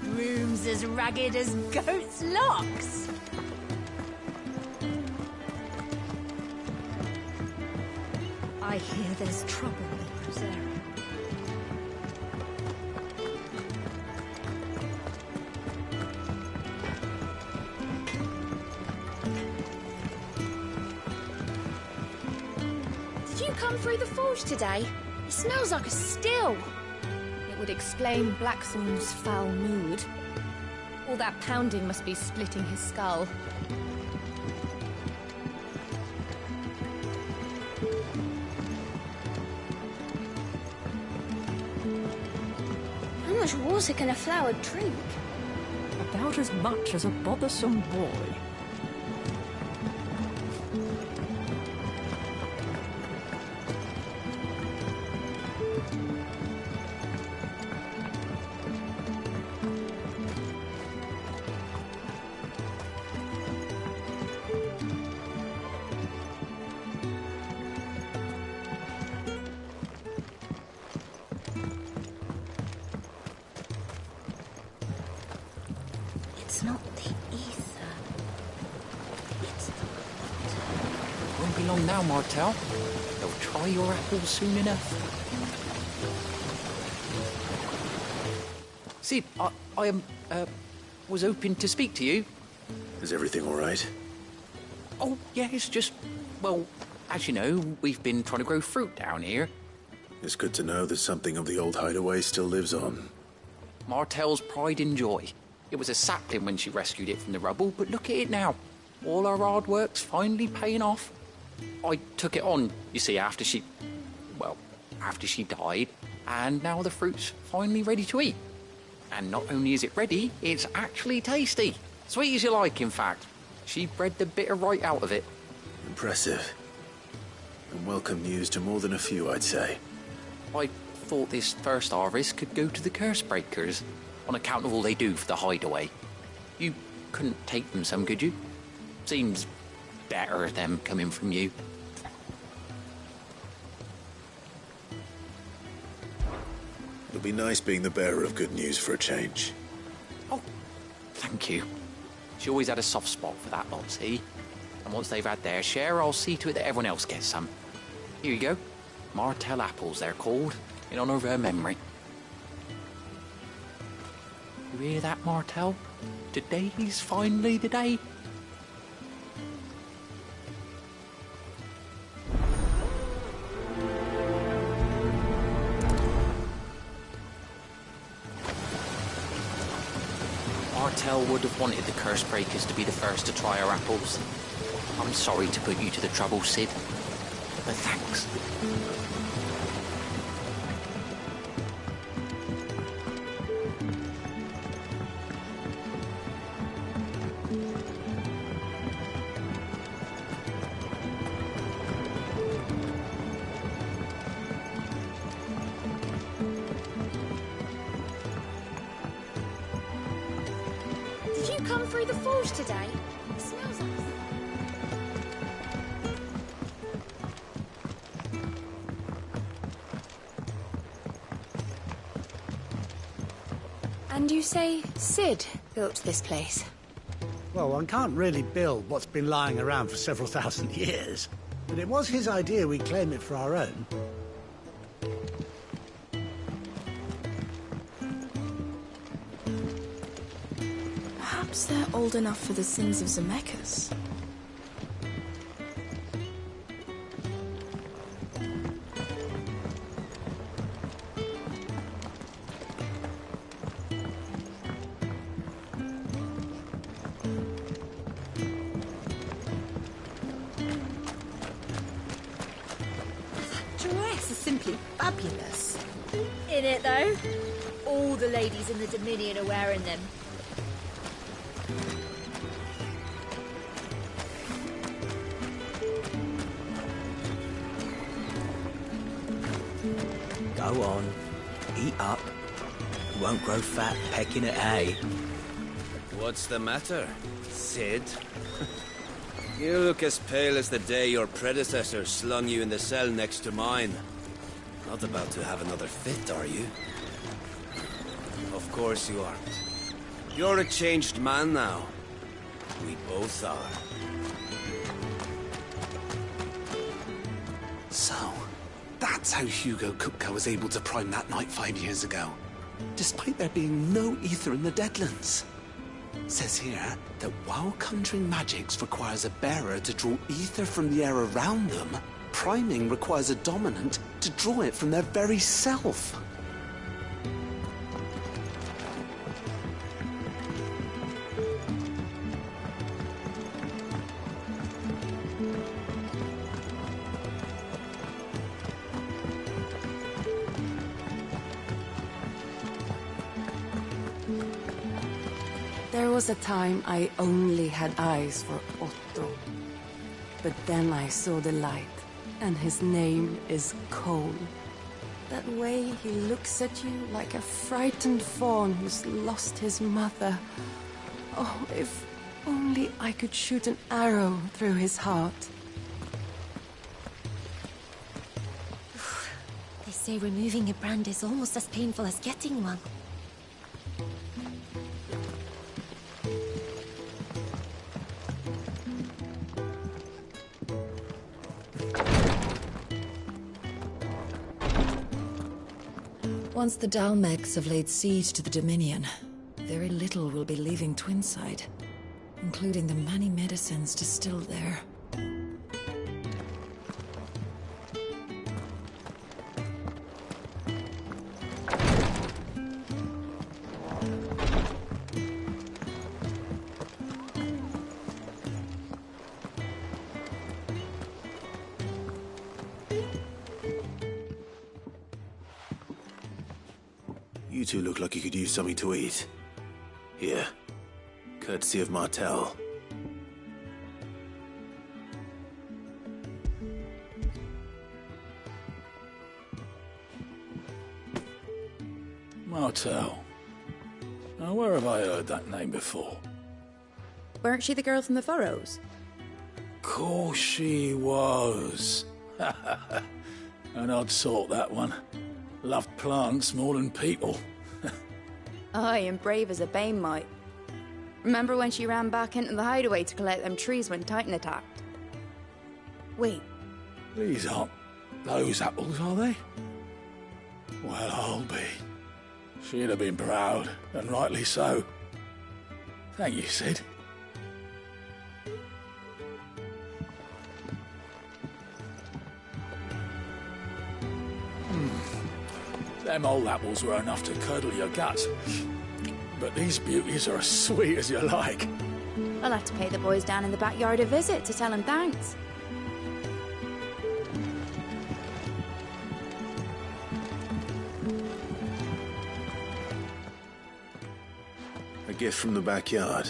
Broom's as ragged as goat's locks. I hear there's trouble in Rosaria. Did you come through the forge today? It smells like a still. It would explain Blackthorn's foul mood. All that pounding must be splitting his skull. How much water can a flower drink? About as much as a bothersome boy. It's not the ether. It's the blood. Won't be long now, Martel. They'll try your apples soon enough. Sid, I was hoping to speak to you. Is everything all right? Oh, yeah, it's just, well, as you know, we've been trying to grow fruit down here. It's good to know that something of the old hideaway still lives on. Martel's pride and joy. It was a sapling when she rescued it from the rubble, but look at it now. All our hard work's finally paying off. I took it on, you see, after she died, and now the fruit's finally ready to eat. And not only is it ready, it's actually tasty. Sweet as you like, in fact. She bred the bitter right out of it. Impressive. And welcome news to more than a few, I'd say. I thought this first harvest could go to the curse breakers, on account of all they do for the hideaway. You couldn't take them some, could you? Seems better them coming from you. It'll be nice being the bearer of good news for a change. Oh, thank you. She always had a soft spot for that lot, see? And once they've had their share, I'll see to it that everyone else gets some. Here you go. Martel apples, they're called, in honour of her memory. You hear that, Martel? Today's finally the day. Martell would have wanted the curse breakers to be the first to try our apples. I'm sorry to put you to the trouble, Sid, but thanks. Did you come through the forge today? It smells nice. And you say Sid built this place? Well, one can't really build what's been lying around for several thousand years. But it was his idea we claim it for our own. Perhaps they're old enough for the sins of Zemeckis. Dress is simply fabulous. In it, though. All the ladies in the Dominion are wearing them. Go on. Eat up. You won't grow fat pecking at hay. What's the matter, Sid? You look as pale as the day your predecessor slung you in the cell next to mine. Not about to have another fit, are you? Of course you aren't. You're a changed man now. We both are. So, that's how Hugo Kupka was able to prime that night 5 years ago, despite there being no ether in the Deadlands. Says here that while conjuring magics requires a bearer to draw ether from the air around them, priming requires a dominant to draw it from their very self. There was a time I only had eyes for Otto. But then I saw the light, and his name is Cole. That way he looks at you like a frightened fawn who's lost his mother. Oh, if only I could shoot an arrow through his heart. They say removing a brand is almost as painful as getting one. Once the Dalmegs have laid siege to the Dominion, very little will be leaving Twinside, including the many medicines distilled there. You two look like you could use something to eat. Here. Courtesy of Martell. Martell. Now, where have I heard that name before? Weren't she the girl from the Furrows? Course she was. An odd sort, that one. Loved plants more than people. Aye, and brave as a bane might. Remember when she ran back into the hideaway to collect them trees when Titan attacked? Wait. These aren't those apples, are they? Well, I'll be. She'd have been proud, and rightly so. Thank you, Sid. Them old apples were enough to curdle your guts. but these beauties are as sweet as you like. I'll have to pay the boys down in the backyard a visit to tell them thanks. A gift from the backyard.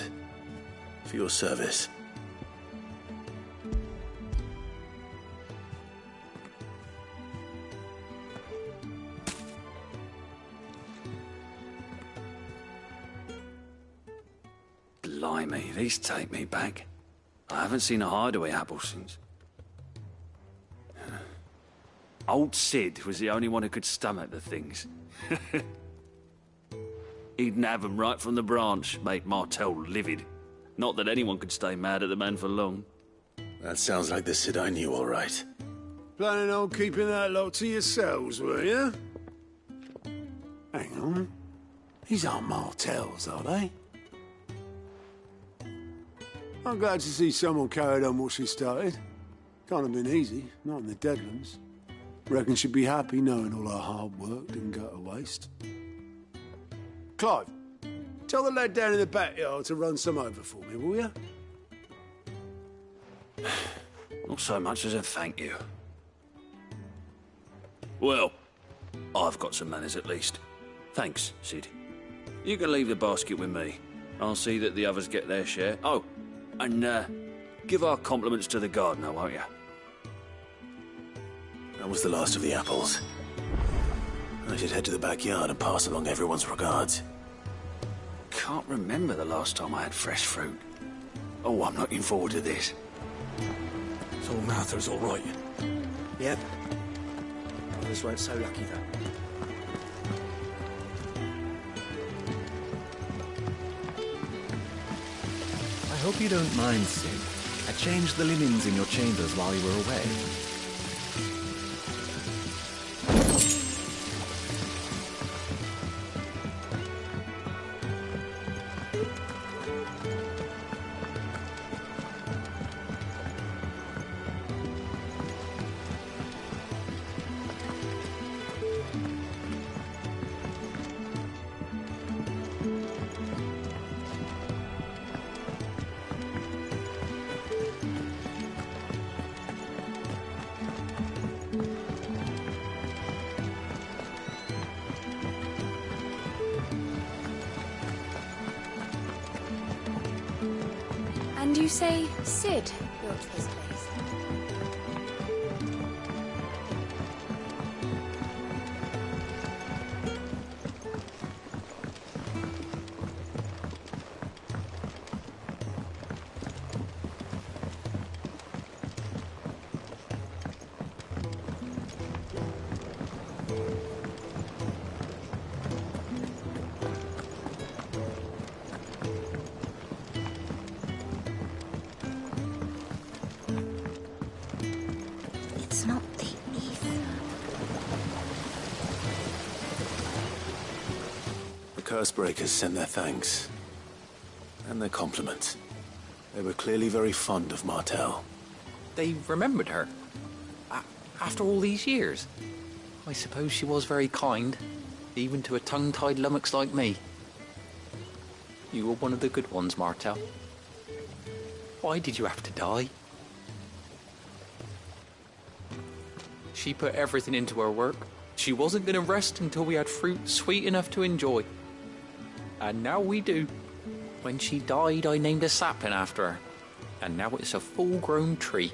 For your service. Blimey, these take me back. I haven't seen a hideaway apple since. Old Sid was the only one who could stomach the things. He'd nab 'em right from the branch, made Martel livid. Not that anyone could stay mad at the man for long. That sounds like the Sid I knew, all right. Planning on keeping that lot to yourselves, were you? Hang on. These aren't Martels, are they? I'm glad to see someone carried on what she started. Can't have been easy, not in the Deadlands. Reckon she'd be happy knowing all her hard work didn't go to waste. Clive, tell the lad down in the backyard to run some over for me, will you? Not so much as a thank you. Well, I've got some manners at least. Thanks, Sid. You can leave the basket with me. I'll see that the others get their share. Oh, and give our compliments to the gardener, won't you? That was the last of the apples. I should head to the backyard and pass along everyone's regards. Can't remember the last time I had fresh fruit. Oh, I'm looking forward to this. So Martha's all right? Yep. Others weren't so lucky, though. I hope you don't mind, Sid. I changed the linens in your chambers while you were away. And you say Sid built this place? It's not the ether. The Cursebreakers send their thanks. And their compliments. They were clearly very fond of Martel. They remembered her. After all these years. I suppose she was very kind, even to a tongue-tied lummox like me. You were one of the good ones, Martel. Why did you have to die? She put everything into her work. She wasn't going to rest until we had fruit sweet enough to enjoy. And now we do. When she died, I named a sapling after her. And now it's a full-grown tree.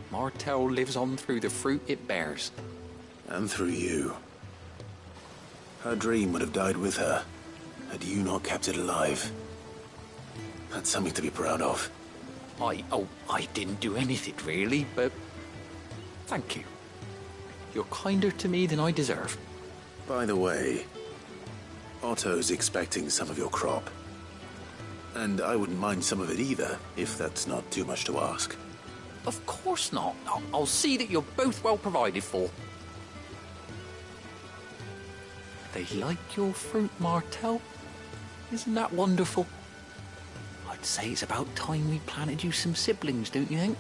Martel lives on through the fruit it bears. And through you. Her dream would have died with her, had you not kept it alive. That's something to be proud of. I didn't do anything really, but thank you. You're kinder to me than I deserve. By the way, Otto's expecting some of your crop. And I wouldn't mind some of it either, if that's not too much to ask. Of course not. I'll see that you're both well provided for. They like your fruit, Martel. Isn't that wonderful? I'd say it's about time we planted you some siblings, don't you think?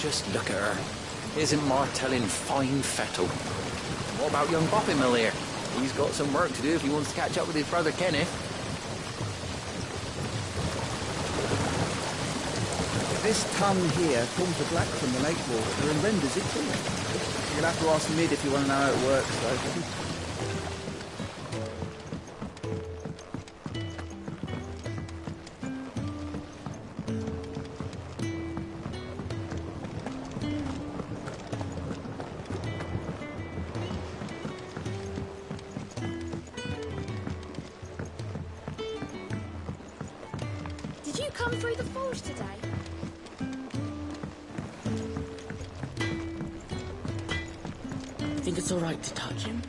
Just look at her. Isn't Martell in fine fettle? What about young Boppinmill here? He's got some work to do if he wants to catch up with his brother Kenneth. This tongue here pulls the black from the lake water and renders it clear. You'll have to ask Mid if you want to know how it works, though. Did you come through the forge today? Think it's all right to touch him?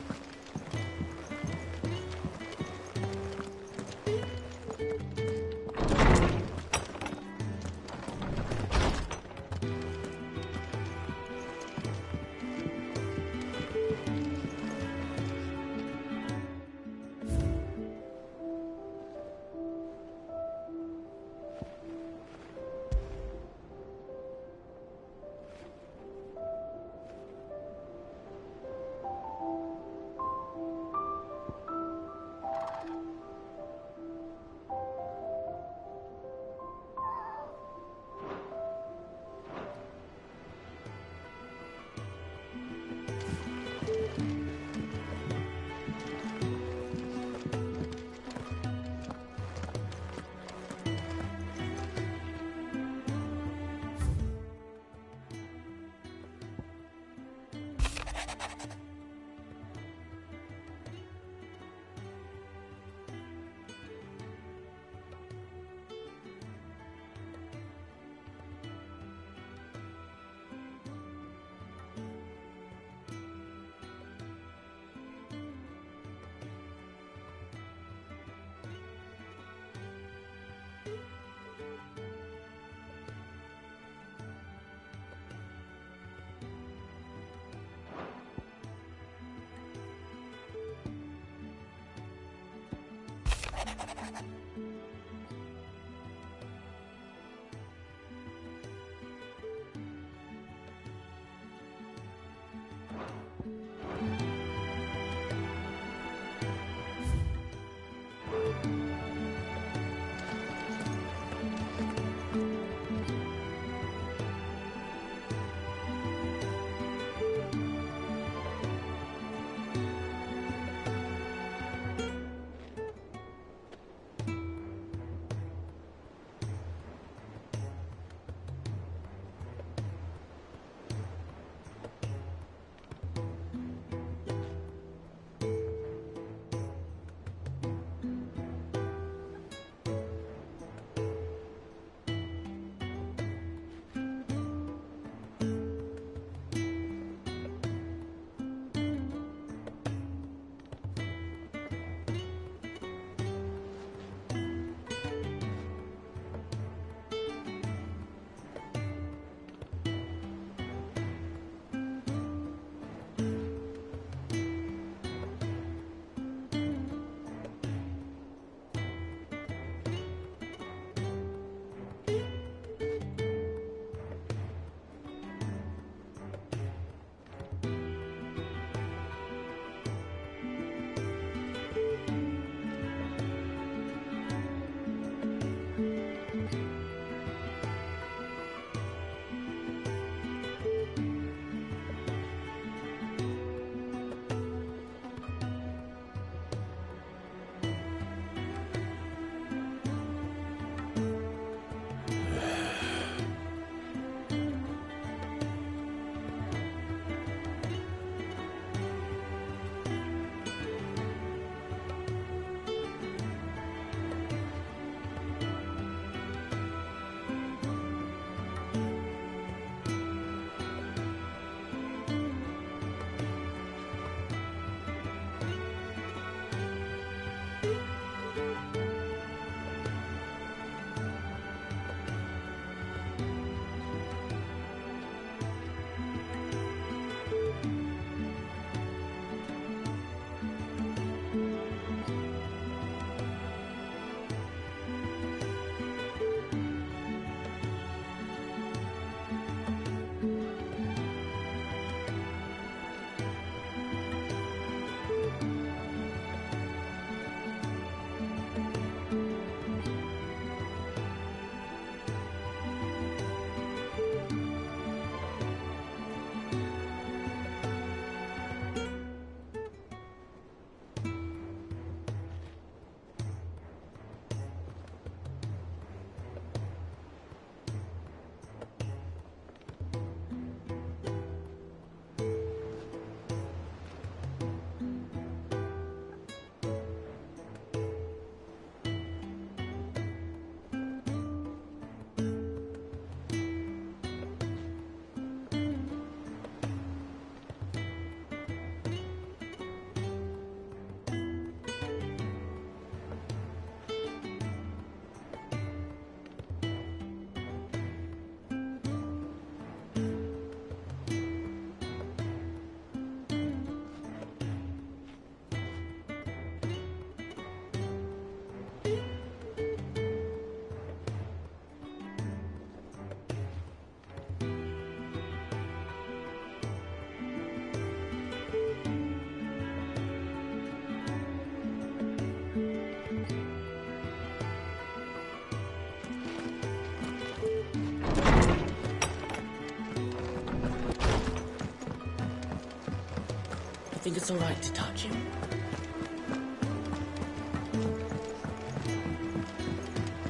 think it's all right to touch him?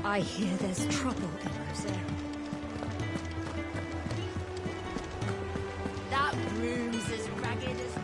I hear there's trouble in Rosera. That room's as ragged as